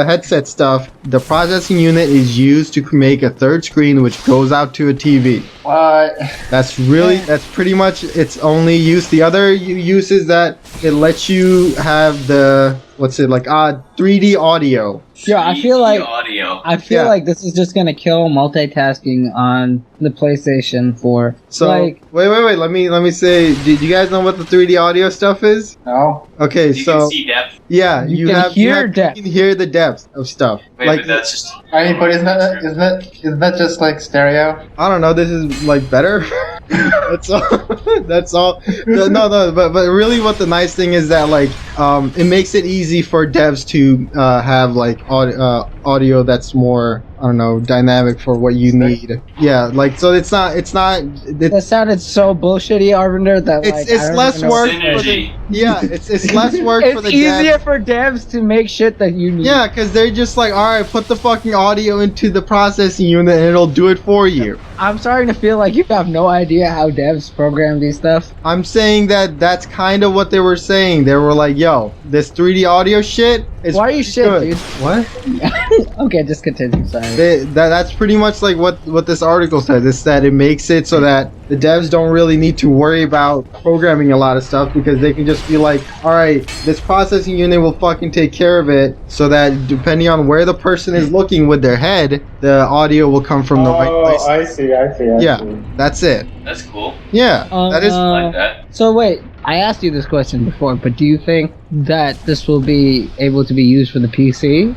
B: headset stuff, the processing unit is used to make a third screen which goes out to a TV.
G: What?
B: That's pretty much its only use. The other use is that it lets you have the 3D audio.
F: Yo, I feel like
C: audio.
F: like this is just gonna kill multitasking on the PlayStation 4.
B: So
F: like,
B: wait. Let me say. Did you guys know what the 3D audio stuff is?
G: No.
B: Okay,
C: You
B: so
C: can see depth.
B: yeah,
F: You can hear depth.
B: You can hear the depth of stuff.
C: Wait,
B: like
C: but that's just.
G: I mean, but isn't that just like stereo?
B: I don't know. This is like better. That's all. That's all. No. But really, what the nice thing is that like it makes it easy for devs to have like audio that's more, I don't know, dynamic for what you need. Yeah, like so it's not.
F: that sounded so bullshitty, Arvinder. That like,
B: It's
F: I don't
B: less
F: even know-
B: work.
C: Synergy.
B: It's less work for
F: It's
B: the
F: easier
B: devs.
F: for devs to make shit that you need.
B: Yeah, because they're just like, all right, put the fucking audio into the processing unit and it'll do it for you.
F: I'm starting to feel like you have no idea how devs program these stuff.
B: I'm saying that that's kind of what they were saying. They were like, yo, this 3D audio shit is
F: Why are you
B: pretty
F: shit,
B: good.
F: dude?
B: What?
F: Okay, just continue. Sorry.
B: That's pretty much like what this article says. It's that it makes it so that the devs don't really need to worry about programming a lot of stuff because they can just be like, all right, this processing unit will fucking take care of it so that depending on where the person is looking with their head, the audio will come from the right place.
G: I see.
B: Yeah, that's it.
C: That's cool.
B: Yeah, that is.
C: I like that.
F: So wait, I asked you this question before, but do you think that this will be able to be used for the PC?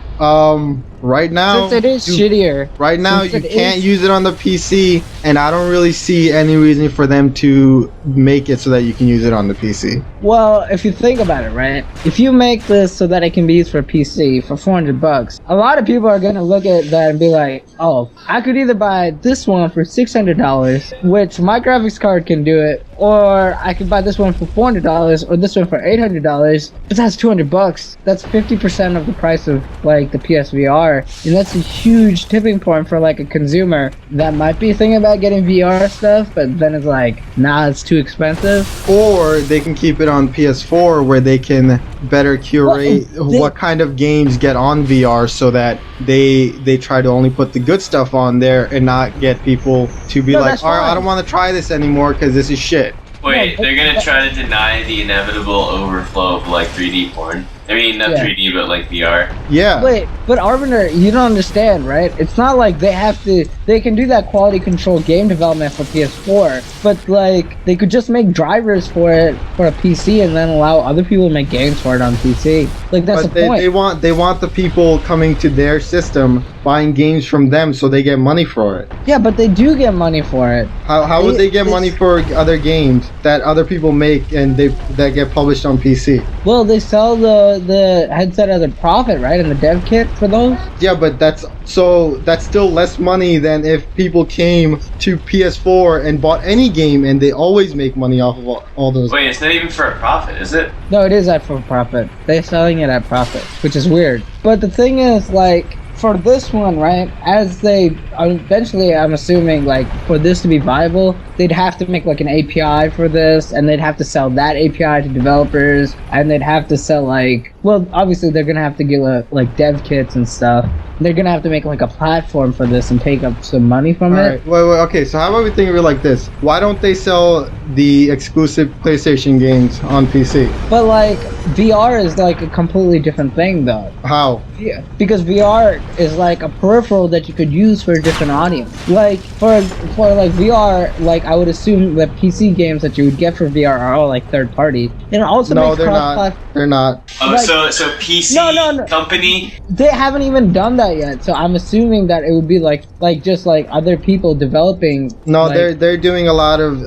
B: Right now,
F: Since it is shittier.
B: right now you
F: since it
B: can't
F: is-
B: use it on the PC, and I don't really see any reason for them to make it so that you can use it on the PC.
F: Well, if you think about it, right? If you make this so that it can be used for PC for $400, a lot of people are gonna look at that and be like, "Oh, I could either buy this one for $600, which my graphics card can do it, or I could buy this one for $400 or this one for $800." But that's $200. That's 50% of the price of like the PSVR, and that's a huge tipping point for like a consumer that might be thinking about getting VR stuff, but then it's like, nah, it's too expensive.
B: Or they can keep it on PS4 where they can better curate what kind of games get on VR so that they try to only put the good stuff on there and not get people to be
F: No,
B: like,
F: that's
B: all right, I
F: fine.
B: don't want to try this anymore because this is shit.
C: Wait,
F: Yeah,
C: they're gonna try to deny the inevitable overflow of like 3D porn. I mean, not 3D, but like VR.
B: Yeah.
F: Wait, but Arvinder, you don't understand, right? It's not like they can do that quality control game development for PS4, but like they could just make drivers for it for a PC and then allow other people to make games for it on PC. Like that's the point.
B: They want the people coming to their system buying games from them so they get money for it.
F: Yeah, but they do get money for it.
B: How would they get money for other games that other people make and that get published on PC?
F: Well, they sell the headset as a profit, right? And the dev kit for those?
B: Yeah, but that's still less money than if people came to PS4 and bought any game, and they always make money off of all those.
C: Wait, it's not even for a profit, is it?
F: No, it is at for profit. They're selling it at profit, which is weird. But the thing is, like, for this one, right, as they eventually, I'm assuming, like, for this to be viable, they'd have to make like an API for this, and they'd have to sell that API to developers, and they'd have to sell like, well, obviously they're gonna have to give like dev kits and stuff. They're gonna have to make like a platform for this and take up some money from it.
B: Wait, okay, so how about we think of it like this? Why don't they sell the exclusive PlayStation games on PC?
F: But like, VR is like a completely different thing though.
B: How?
F: Yeah, because VR is like a peripheral that you could use for a different audience. Like for like VR, like I would assume the PC games that you would get for VR are all like third party. And it also
B: no,
F: makes
B: they're not. They're not.
C: Oh,
F: like,
C: so PC
F: no.
C: company?
F: They haven't even done that yet, so I'm assuming that it would be like just like other people developing.
B: No,
F: like,
B: they're doing a lot of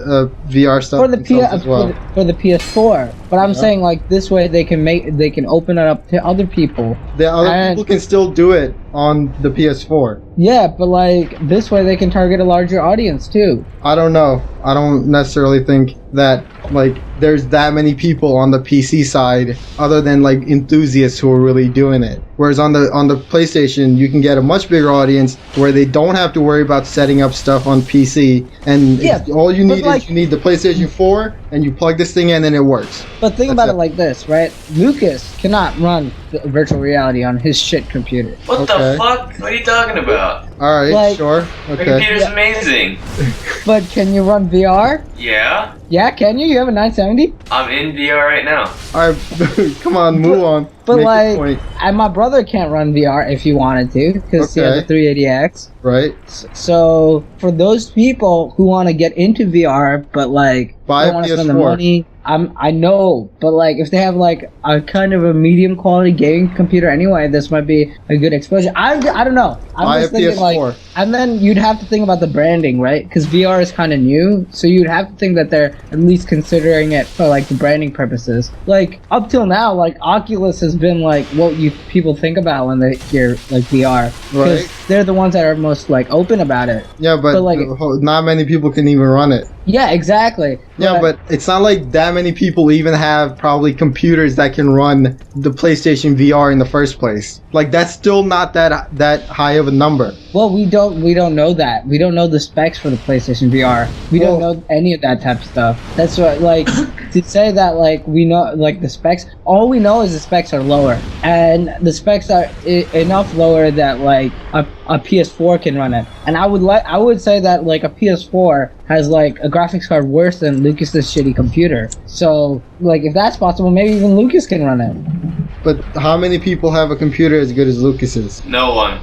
B: VR stuff
F: for the
B: as well.
F: for the PS4. But I'm saying like this way they can open it up to other people.
B: The other people can still do it on the PS4.
F: Yeah, but like this way they can target a larger audience too.
B: I don't know. I don't necessarily think that like there's that many people on the PC side other than like enthusiasts who are really doing it. Whereas on the PlayStation, you can get a much bigger audience where they don't have to worry about setting up stuff on PC, and all you need is you need the PlayStation 4 and you plug this thing in and it works.
F: But think about it like this, right? Lucas cannot run virtual reality on his shit computer.
C: What the fuck? What are you talking about?
B: All right,
F: like,
B: sure.
C: My
B: Okay.
C: computer's amazing.
F: But can you run VR?
C: Yeah?
F: Yeah, can you? You have a 970?
C: I'm in VR right now.
B: All right, come on, move on.
F: But
B: Make your
F: like,
B: point.
F: and my brother can't run VR if he wanted to, because he has a 380X.
B: Right.
F: So for those people who want to get into VR, but like
B: Buy
F: don't
B: a
F: want to spend the
B: PS4.
F: money, I know, but like if they have like a kind of a medium quality gaming computer anyway, this might be a good exposure. I don't know.
B: Buy
F: just
B: a
F: thinking
B: PS4.
F: like, and then you'd have to think about the branding, right? Because VR is kind of new, so you'd have to think that they're at least considering it for like the branding purposes. Like up till now, like Oculus has been like what people think about when they hear like VR, because
B: Right.
F: they're the ones that are most like open about it.
B: Yeah, but
F: like,
B: not many people can even run it.
F: Yeah, exactly.
B: Yeah, but it's not like that many people even have probably computers that can run the PlayStation VR in the first place. Like that's still not that high of a number.
F: Well, we don't know that. We don't know the specs for the PlayStation VR. We don't know any of that type of stuff. That's what, like, to say that, like, we know, like, the specs, all we know is the specs are lower. And the specs are enough lower that, like, a PS4 can run it. And I would say that, like, a PS4 has, like, a graphics card worse than Lucas's shitty computer. So, like, if that's possible, maybe even Lucas can run it.
B: But how many people have a computer as good as Lucas's?
C: No one.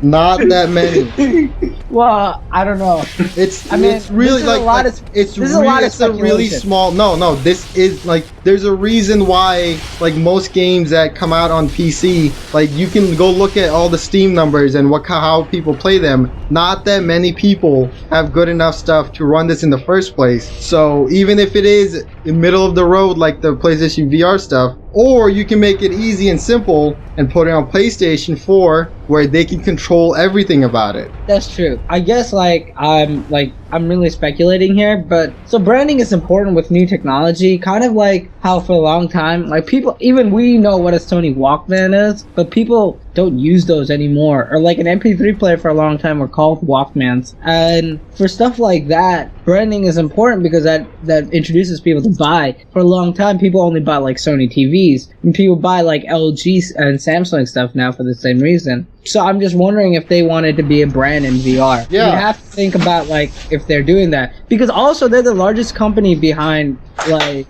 B: Not that many.
F: Well, I don't know.
B: It's
F: I mean,
B: it's really
F: this is
B: like,
F: a lot
B: like
F: of-
B: it's
F: this is a lot of
B: it's a really
F: speculation.
B: small. No, this is like there's a reason why like most games that come out on PC, like you can go look at all the Steam numbers and how people play them. Not that many people have good enough stuff to run this in the first place. So even if it is in middle of the road like the PlayStation VR stuff, or you can make it easy and simple and put it on PlayStation 4 where they can control everything about it.
F: That's true. I guess I'm really speculating here, but so branding is important with new technology, kind of like how for a long time, like people, even we know what a Sony Walkman is, but people don't use those anymore. Or like an MP3 player for a long time were called Walkmans. And for stuff like that, branding is important because that introduces people to buy. For a long time, people only bought like Sony TVs, and people buy like LG and Samsung stuff now for the same reason. So I'm just wondering if they wanted to be a brand in VR.
B: Yeah.
F: You have to think about like if they're doing that, because also they're the largest company behind like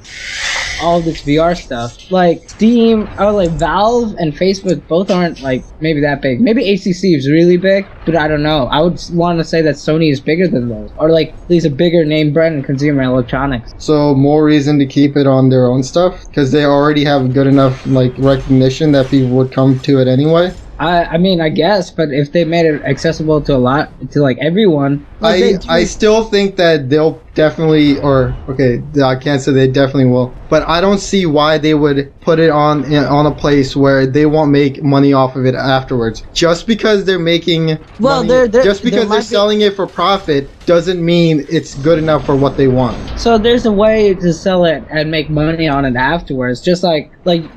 F: all this VR stuff. Like Steam, or like Valve and Facebook both aren't like maybe that big. Maybe HTC is really big, but I don't know. I would want to say that Sony is bigger than those, or like at least a bigger name brand in consumer electronics.
B: So more reason to keep it on their own stuff because they already have good enough like recognition that people would come to it anyway.
F: I mean, I guess, but if they made it accessible to like everyone, like
B: I still think that they'll definitely, or okay, I can't say they definitely will, but I don't see why they would put it on a place where they won't make money off of it afterwards. Just because they're making money, just because they're selling it for profit doesn't mean it's good enough for what they want.
F: So there's a way to sell it and make money on it afterwards, just like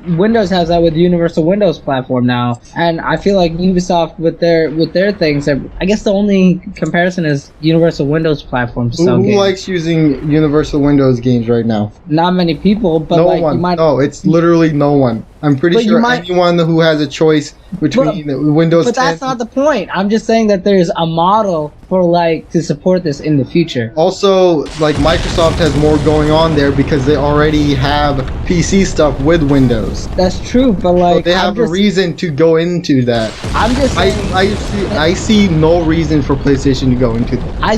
F: Windows has that with the Universal Windows platform now, and I feel like Ubisoft with their things, I guess the only comparison is Universal Windows platform.
B: Who likes using Universal Windows games right now?
F: Not many people, but
B: no
F: like
B: one.
F: you might.
B: No, it's literally no one. I'm pretty sure anyone who has a choice between Windows 10.
F: But that's not the point. I'm just saying that there's a model for like to support this in the future.
B: Also, like Microsoft has more going on there because they already have PC stuff with Windows.
F: That's true, but like
B: so they have a reason to go into that.
F: I'm just saying,
B: I see no reason for PlayStation to go into that.
F: I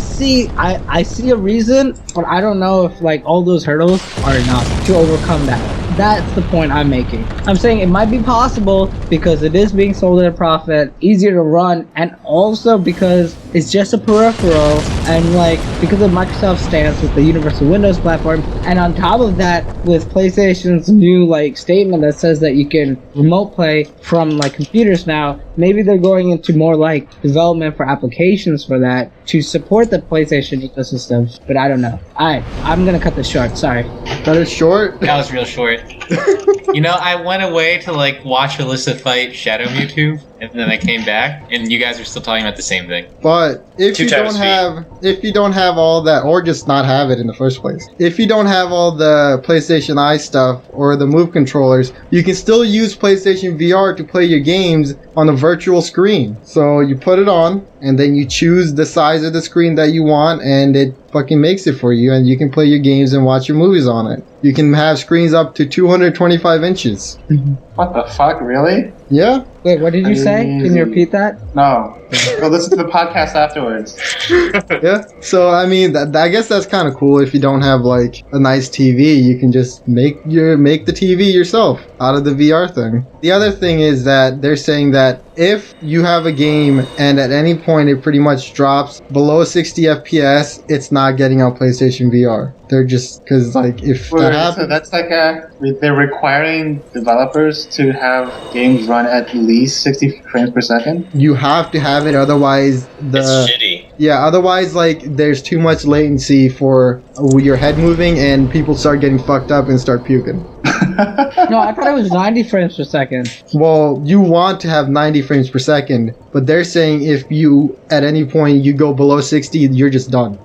F: see a reason, but I don't know if like all those hurdles are enough to overcome that. That's the point I'm making. I'm saying it might be possible because it is being sold at a profit, easier to run, and also because it's just a peripheral, and like because of Microsoft's stance with the Universal Windows platform, and on top of that with PlayStation's new like statement that says that you can remote play from like computers now, maybe they're going into more like development for applications for that to support the PlayStation ecosystem, but I don't know. I'm gonna cut this short, sorry.
B: Cut it short?
A: That was real short. You know, I went away to like watch Alyssa fight Shadow Mewtwo, and then I came back, and you guys are still talking about the same thing.
B: But if you don't have all that, or just not have it in the first place, if you don't have all the PlayStation Eye stuff or the Move controllers, you can still use PlayStation VR to play your games on a virtual screen. So you put it on, and then you choose the size of the screen that you want, and it fucking makes it for you, and you can play your games and watch your movies on it. You can have screens up to 225 inches.
G: What the fuck, really?
B: Yeah.
F: Wait, what did you say? Can you repeat that?
G: No. Go listen to the podcast afterwards.
B: Yeah. So I mean, I guess that's kind of cool. If you don't have like a nice TV, you can just make the TV yourself out of the VR thing. The other thing is that they're saying that if you have a game and at any point it pretty much drops below 60 FPS, it's not getting on PlayStation VR. They're just because like if that happens,
G: so that's like they're requiring developers to have games run at least 60 frames per second.
B: You have to have it, otherwise
C: It's shitty.
B: Yeah, otherwise like there's too much latency for your head moving and people start getting fucked up and start puking.
F: No, I thought it was 90 frames per second.
B: Well, you want to have 90 frames per second, but they're saying if you at any point you go below 60, you're just done.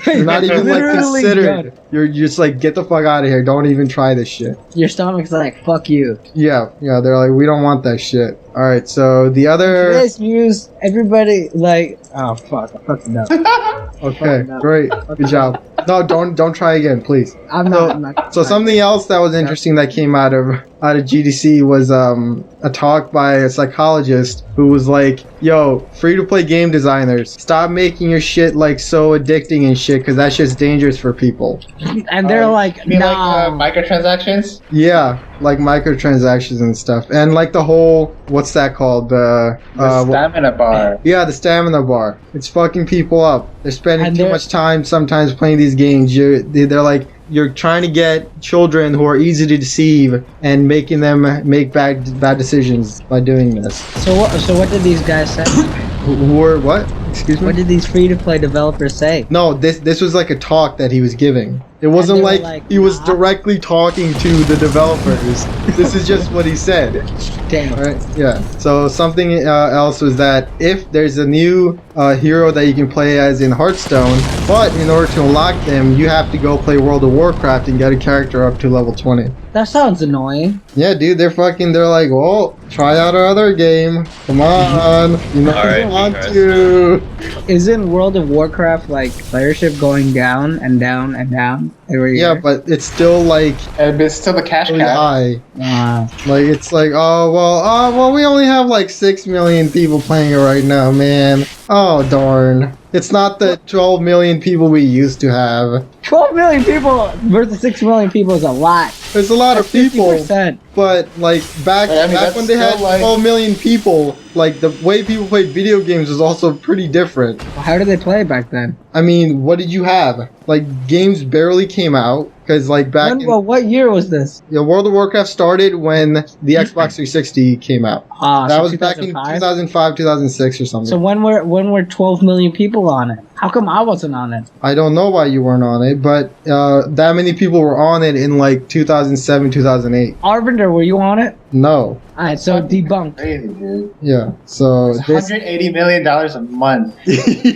B: You're not even like considered. You're just like, get the fuck out of here. Don't even try this shit.
F: Your stomach's like, fuck you.
B: Yeah. They're like, we don't want that shit. All right. So the other.
F: Today's news, everybody like, oh fuck, I fucking know.
B: Okay, great, good job. No, don't try again, please.
F: I'm not.
B: So something else that was interesting that came out of GDC was a talk by a psychologist who was like, "Yo, free-to-play game designers, stop making your shit like so addicting and shit, because that shit's dangerous for people."
F: And they're like,
G: You mean
F: nah.
G: like microtransactions?
B: Yeah, like microtransactions and stuff, and like the whole what's that called?
G: The stamina bar.
B: Yeah, the stamina bar. It's fucking people up. They're spending too much time sometimes playing these games. They're like, you're trying to get children who are easy to deceive and making them make bad decisions by doing this.
F: So what did these guys say?
B: Who are what? Excuse me?
F: What did these free-to-play developers say?
B: No, this was like a talk that he was giving. It wasn't like he was directly talking to the developers. This is just what he said.
F: Damn.
B: Right? Yeah. So something else was that if there's a new hero that you can play as in Hearthstone, but in order to unlock them, you have to go play World of Warcraft and get a character up to level 20.
F: That sounds annoying.
B: Yeah, dude, they're like, well, try out our other game. Come on. You know you want to.
F: Isn't World of Warcraft like playership going down and down and down? every
B: Yeah,
F: year.
B: but it's still like
G: And it's still the cash
B: really
G: cow.
B: high.
F: Uh,
B: Like it's like, well, we only have like 6 million people playing it right now, man. Oh darn! It's not the 12 million people we used to have.
F: 12 million people versus 6 million people is a lot.
B: There's a lot of people,
F: 50%.
B: but like back
G: I mean,
B: back
G: that's
B: when they had
G: still, like-
B: 12 million people, like the way people played video games was also pretty different.
F: How did they play back then?
B: I mean, what did you have? Like games barely came out because like back in
F: What year was this?
B: World of Warcraft started when the Xbox 360 came out. That
F: So
B: was back in 2005, 2006 or something.
F: So when were 12 million people on it? How come I wasn't on it?
B: I don't know why you weren't on it, but that many people were on it in like 2007, 2008.
F: Arvinder, were you on it?
B: No.
F: Alright, so debunked.
G: Crazy, dude.
B: Yeah. So
G: It's $180 million a month.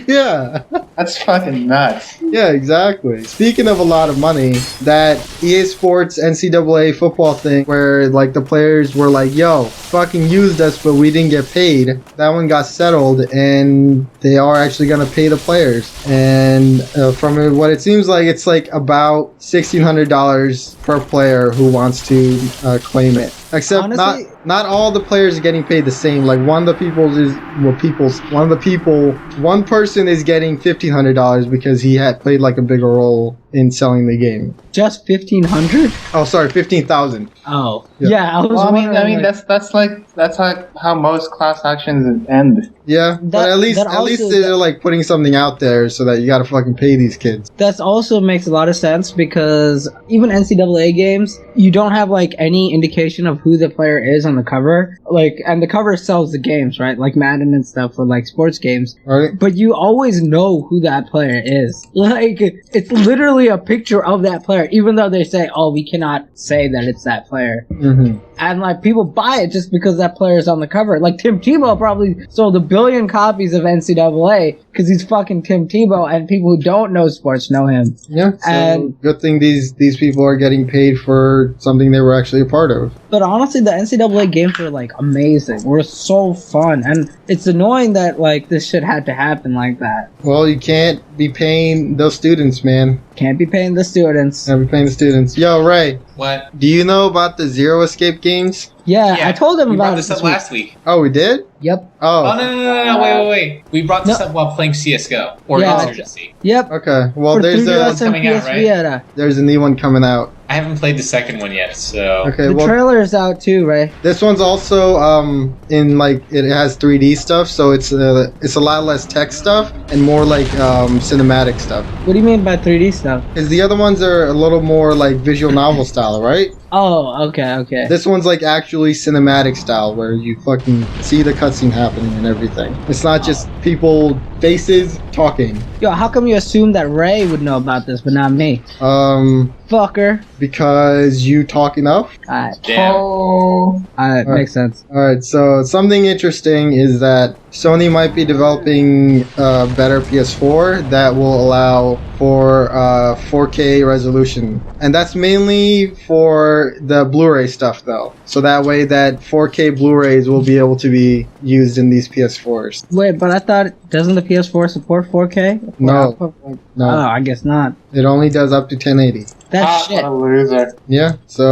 B: yeah.
G: That's fucking nuts.
B: Yeah, exactly. Speaking of a lot of money, that EA Sports NCAA football thing where like the players were like, yo, fucking used us but we didn't get paid. That one got settled and they are actually going to pay the players. And from what it seems like, it's like about $1,600 per player who wants to claim it. Except
F: Honestly,
B: not all the players are getting paid the same. Like one person is getting $1,500 because he had played like a bigger role in selling the game.
F: just 1,500?
B: Oh, sorry, 15,000.
F: Oh.
B: Yeah.
F: Yeah, I was
G: Well, I
F: wondering.
G: mean, that's like how most class actions end.
B: Yeah, but at least they're like putting something out there so that you gotta fucking pay these kids.
F: That also makes a lot of sense because even NCAA games, you don't have like any indication of who the player is on the cover. Like, and the cover sells the games, right? Like Madden and stuff for like sports games.
B: Right?
F: But you always know who that player is. Like, it's literally a picture of that player, even though they say, oh, we cannot say that it's that player.
B: Mm-hmm.
F: And like, people buy it just because that player is on the cover. Like, Tim Tebow probably sold 1 billion copies of NCAA because he's fucking Tim Tebow, and people who don't know sports know him.
B: Yeah. So
F: And-
B: good thing these people are getting paid for something they were actually a part of.
F: But honestly, the NCAA games were like amazing. Were so fun, and it's annoying that like this shit had to happen like that.
B: Well, you can't be paying those students, man.
F: Can't be paying the students.
B: Can't be paying the students. Yo, Ray,
A: What?
B: do you know about the Zero Escape games?
F: Yeah, I told them
A: we
F: about
A: brought
F: it
A: this up
F: this week.
A: last week.
B: Oh, we did?
F: Yep.
A: Oh,
B: Oh,
A: no, wait. We brought this up while playing CSGO or
F: Yeah,
A: Insurgency.
F: Yep.
B: okay. Well,
F: For
B: there's
F: 3DS
B: a
F: and
A: coming out,
F: PS
A: right?
F: Vita.
B: there's a new one coming out.
A: I haven't played the second one yet, so
B: Okay,
F: The
B: well,
F: trailer is out too, Ray.
B: this one's also in like it has 3D stuff, so it's a lot less tech stuff and more like cinematic stuff.
F: What do you mean by 3D stuff?
B: Because the other ones are a little more like visual novel style, right?
F: Oh, okay.
B: This one's like actually cinematic style, where you fucking see the cutscene happening and everything. It's not just people faces talking.
F: Yo, how come you assume that Ray would know about this, but not me? Fucker.
B: Because you talk enough.
F: Alright.
A: damn.
B: Alright.
F: Makes sense.
B: Alright, so something interesting is that Sony might be developing a better PS4 that will allow for 4K resolution. And that's mainly for the Blu-ray stuff though. So that way that 4K Blu-rays will be able to be used in these PS4s.
F: Wait, but I thought, doesn't the PS4 support 4K?
B: No. No,
F: Oh, I guess not.
B: it only does up to 1080.
F: That's shit.
G: What a loser.
B: Yeah, so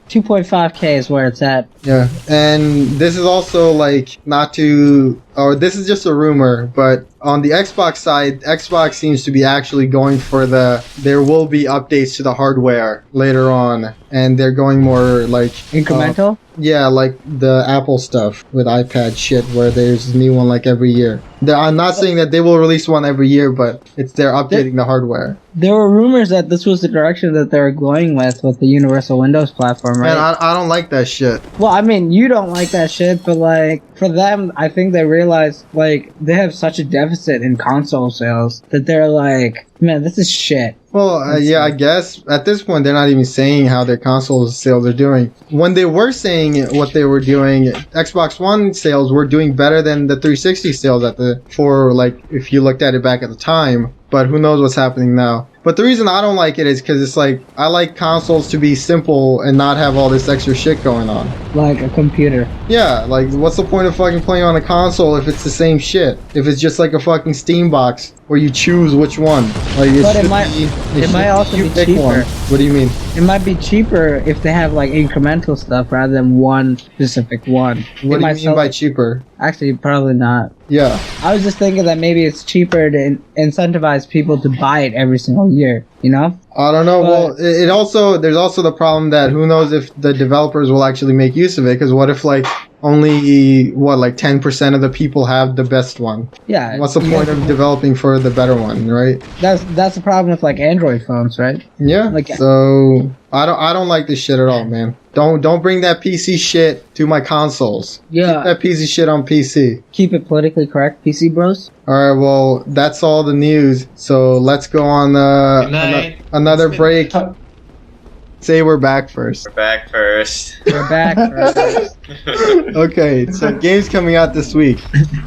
F: 2.5K is where it's at.
B: yeah, and this is also like not to, or this is just a rumor, but on the Xbox side, Xbox seems to be actually going for there will be updates to the hardware later on, and they're going more like
F: Incremental?
B: yeah, like the Apple stuff with iPad shit, where there's a new one like every year. I'm not saying that they will release one every year, but they're updating the hardware.
F: There were rumors that this was the direction that they were going with the Universal Windows platform, right?
B: Man, I don't like that shit.
F: Well, I mean, you don't like that shit, but like, for them, I think they realize, like, they have such a deficit in console sales that they're like, man, this is shit.
B: Well, yeah, I guess at this point they're not even saying how their console sales are doing. When they were saying what they were doing, Xbox One sales were doing better than the 360 sales for like if you looked at it back at the time. But who knows what's happening now? But the reason I don't like it is because it's like I like consoles to be simple and not have all this extra shit going on.
F: Like a computer.
B: Yeah, like what's the point of fucking playing on a console if it's the same shit? If it's just like a fucking Steam box where you choose which one. Like
F: But it
B: should
F: might-
B: be,
F: it might
B: should
F: also
B: you
F: be
B: pick
F: cheaper.
B: one. What do you mean?
F: It might be cheaper if they have like incremental stuff rather than one specific one.
B: What do
F: might
B: you mean
F: sell-
B: by cheaper?
F: Actually, probably not.
B: Yeah.
F: I was just thinking that maybe it's cheaper to incentivize people to buy it every single year. You know?
B: I don't know.
F: But-
B: Well, it also there's also the problem that who knows if the developers will actually make use of it? Because what if like only 10% of the people have the best one?
F: Yeah.
B: What's the
F: you
B: point
F: have-
B: of developing for the better one, right?
F: That's the problem with like Android phones, right?
B: Yeah.
F: Like-
B: So I don't like this shit at all, man. Don't bring that PC shit to my consoles.
F: Yeah.
B: Keep that PC shit on PC.
F: Keep it politically correct, PC bros.
B: All right. Well, that's all the news. So let's go on
A: Good night.
B: another
A: It's been-
B: break. Say we're back first.
C: We're back first.
F: We're back.
B: Okay, so games coming out this week.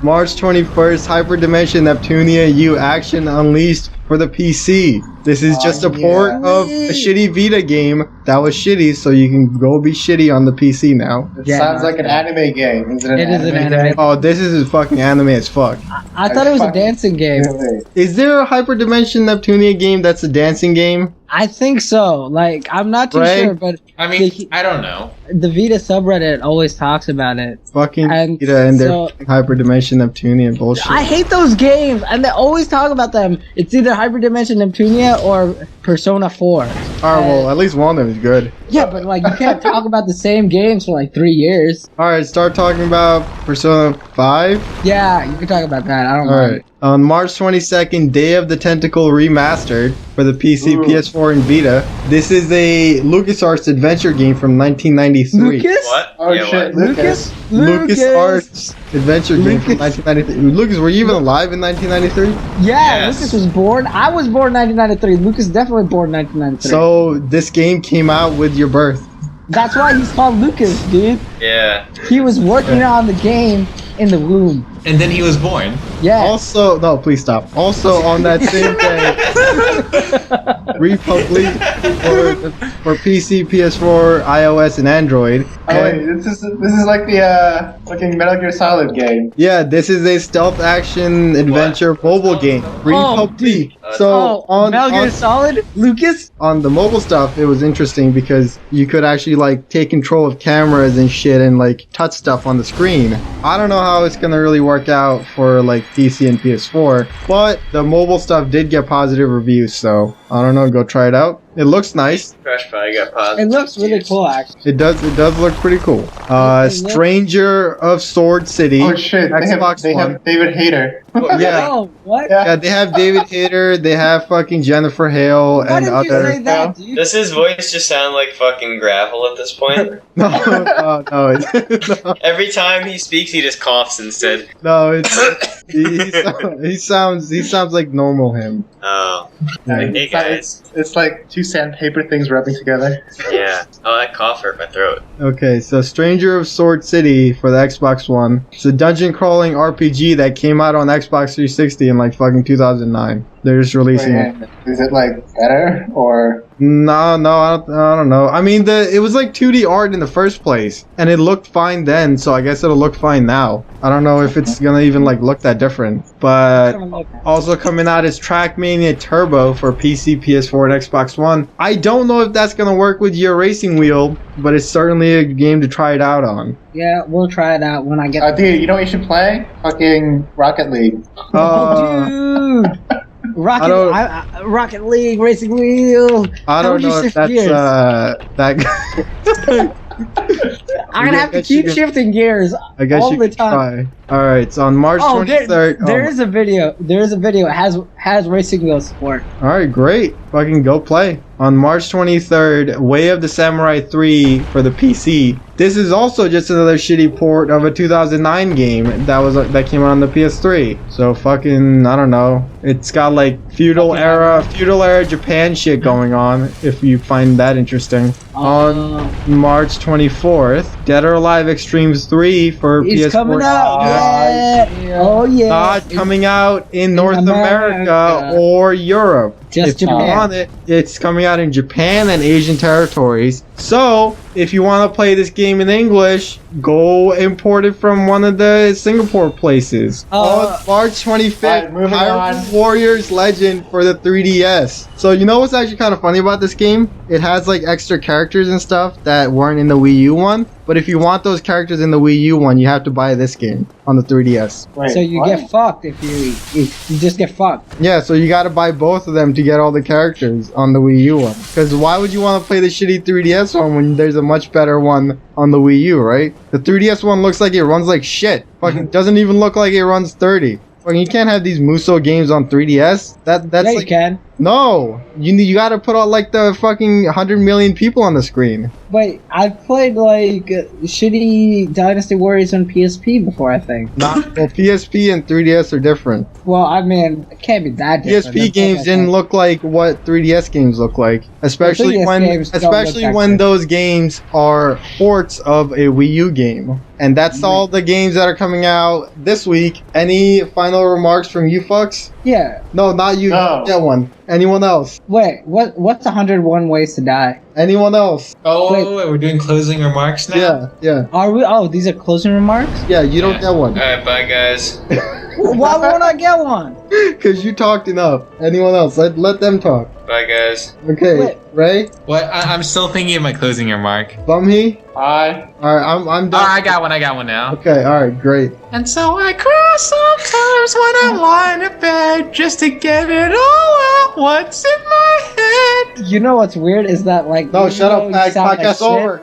B: March 21st, Hyperdimension Neptunia U Action Unleashed for the PC. This is just a port of a shitty Vita game that was shitty, so you can go be shitty on the PC now.
G: It
F: Yeah,
G: sounds like an anime game. Is it an
F: It is an
G: anime
F: anime.
G: game?
B: Oh, this is fucking anime as fuck.
F: I thought it was a dancing game.
G: Really?
B: Is there a Hyperdimension Neptunia game that's a dancing game?
F: I think so. Like, I'm not too
B: Right?
F: sure, but
A: I mean, I don't know.
F: the Vita subreddit always talks about it.
B: Fucking
F: And
B: Vita and their
F: so-
B: fucking Hyperdimension Neptunia bullshit.
F: I hate those games, and they always talk about them. It's either Hyperdimension Neptunia or Persona 4.
B: Alright, well, at least one of them is good.
F: Yeah, but like, you can't talk about the same games for like 3 years.
B: Alright, start talking about Persona 5.
F: Yeah, you can talk about that. I don't know.
B: Alright. On March 22nd, Day of the Tentacle Remastered for the PC,
G: Ooh.
B: PS4, and Vita. This is a LucasArts adventure game from 1993.
F: Lucas?
C: What?
G: Oh
C: Yeah,
G: shit,
C: what?
G: Lucas.
B: LucasArts adventure game from
F: Lucas.
B: 1993. Lucas, were you even alive in 1993?
F: Yeah,
C: Yes.
F: Lucas was born. I was born 1993. Lucas definitely born 1993.
B: So this game came out with your birth.
F: That's why he's called Lucas, dude.
C: Yeah.
F: He was working on the game in the womb.
A: And then he was born.
F: Yeah.
B: Also, no, please stop. Also on that same day, Republique for PC, PS4, iOS, and Android.
G: Oh wait, this is like the fucking Metal Gear Solid game.
B: Yeah, this is a stealth action adventure mobile game. Republique. So
F: Oh,
B: on
F: Metal Gear Solid? Lucas?
B: on the mobile stuff, it was interesting because you could actually like take control of cameras and shit and like touch stuff on the screen. I don't know how it's gonna really work out for like PC and PS4, but the mobile stuff did get positive reviews, so I don't know. Go try it out. It looks nice.
C: Crash probably got positive.
F: It looks really cool, actually.
B: It does look pretty cool. Stranger of Sword City.
G: Oh shit,
B: Xbox
G: they
B: One.
G: have David Hayter.
B: Yeah.
F: Oh, what?
B: Yeah, they have David Hayter, they have fucking Jennifer Hale,
F: Why
B: and
F: did you say
B: other.
F: that, dude?
C: Does his voice just sound like fucking gravel at this point?
B: No, no,
C: Every time he speaks, he just coughs instead.
B: no. It's he sounds like normal him.
C: Oh. Like, hey guys.
G: It's like two sandpaper things rubbing together.
C: Yeah. Oh, that cough hurt my throat.
B: Okay, so Stranger of Sword City for the Xbox One. It's a dungeon crawling RPG that came out on Xbox 360 in like fucking 2009. They're just releasing it.
G: Wait, is it like better or?
B: No, I don't know. I mean, it was like 2D art in the first place, and it looked fine then, so I guess it'll look fine now. I don't know if it's gonna even like look that different. But also coming out is Trackmania Turbo for PC, PS4, and Xbox One. I don't know if that's gonna work with your racing wheel, but it's certainly a game to try it out on.
F: Yeah, we'll try it out when I get.
G: Dude, you know what you should play? Fucking Rocket League.
F: Oh, dude! Rocket League Racing Wheel.
B: I
F: How
B: don't
F: would you
B: know if
F: shift
B: that's
F: gears?
B: that.
F: I'm gonna have to
B: guess you
F: keep
B: can-
F: shifting gears
B: I guess
F: all
B: you
F: the
B: can
F: time.
B: try. All right, so on March
F: Oh,
B: 23rd.
F: there is a video. There is a video. It has racing wheel support.
B: All right, great. Fucking go play. On March 23rd, Way of the Samurai 3 for the PC. this is also just another shitty port of a 2009 game that came out on the PS3. So fucking, I don't know. It's got like feudal era Japan shit going on, if you find that interesting. On March 24th, Dead or Alive Extremes 3 for PS4.
F: It's coming out. Yeah. Oh yeah.
B: Not coming out in North America or Europe.
F: Just
B: if you
F: Japan.
B: want it, it's coming out in Japan and Asian territories. So, if you want to play this game in English, go import it from one of the Singapore places. On March 25th,
G: Alright, moving
B: Hyrule
G: on.
B: Warriors Legend for the 3DS. So, you know what's actually kind of funny about this game? It has like extra characters and stuff that weren't in the Wii U one. But if you want those characters in the Wii U one, you have to buy this game on the 3DS.
G: Wait,
F: So you
G: what?
F: get fucked if you just get fucked.
B: Yeah, so you gotta buy both of them to get all the characters on the Wii U one. Because why would you want to play the shitty 3DS one when there's a much better one on the Wii U, right? The 3DS one looks like it runs like shit. Fucking doesn't even look like it runs 30. Fucking you can't have these Muso games on 3DS. That's
F: Yeah,
B: like
F: you can.
B: no. You gotta put all like the fucking 100 million people on the screen.
F: Wait, I've played like shitty Dynasty Warriors on PSP before, I think.
B: Not well, PSP and 3DS are different.
F: Well, I mean, it can't be that different.
B: PSP games didn't look like what 3DS games look like, especially
F: 3DS
B: when
F: games don't look that good.
B: those games are ports of a Wii U game. And that's all the games that are coming out this week. Any final remarks from you fucks?
F: Yeah.
B: No, not you.
G: No.
B: Get one. Anyone else?
F: Wait, what's 101 Ways to Die?
B: Anyone else?
A: Oh, we're doing closing remarks now?
B: Yeah.
F: Are we? Oh, these are closing remarks?
B: Yeah, you don't get one.
C: Alright, bye guys.
F: Why won't I get one?
B: Because you talked enough. Anyone else? Let them talk.
C: Bye guys.
B: Okay,
F: Wait.
B: Ray?
A: What? I'm still thinking of my closing remark.
B: BeomHe?
G: Hi.
B: Alright, I'm
A: Oh,
B: done.
A: I got one now.
B: Okay, alright, great.
A: And so I cry sometimes when I lie in bed just to get it all out. What's in my head?
F: You know what's weird is that like.
B: No,
F: even
B: shut
F: though
B: up,
F: you
B: Pack.
F: sound like
B: Podcast
F: shit-
B: over.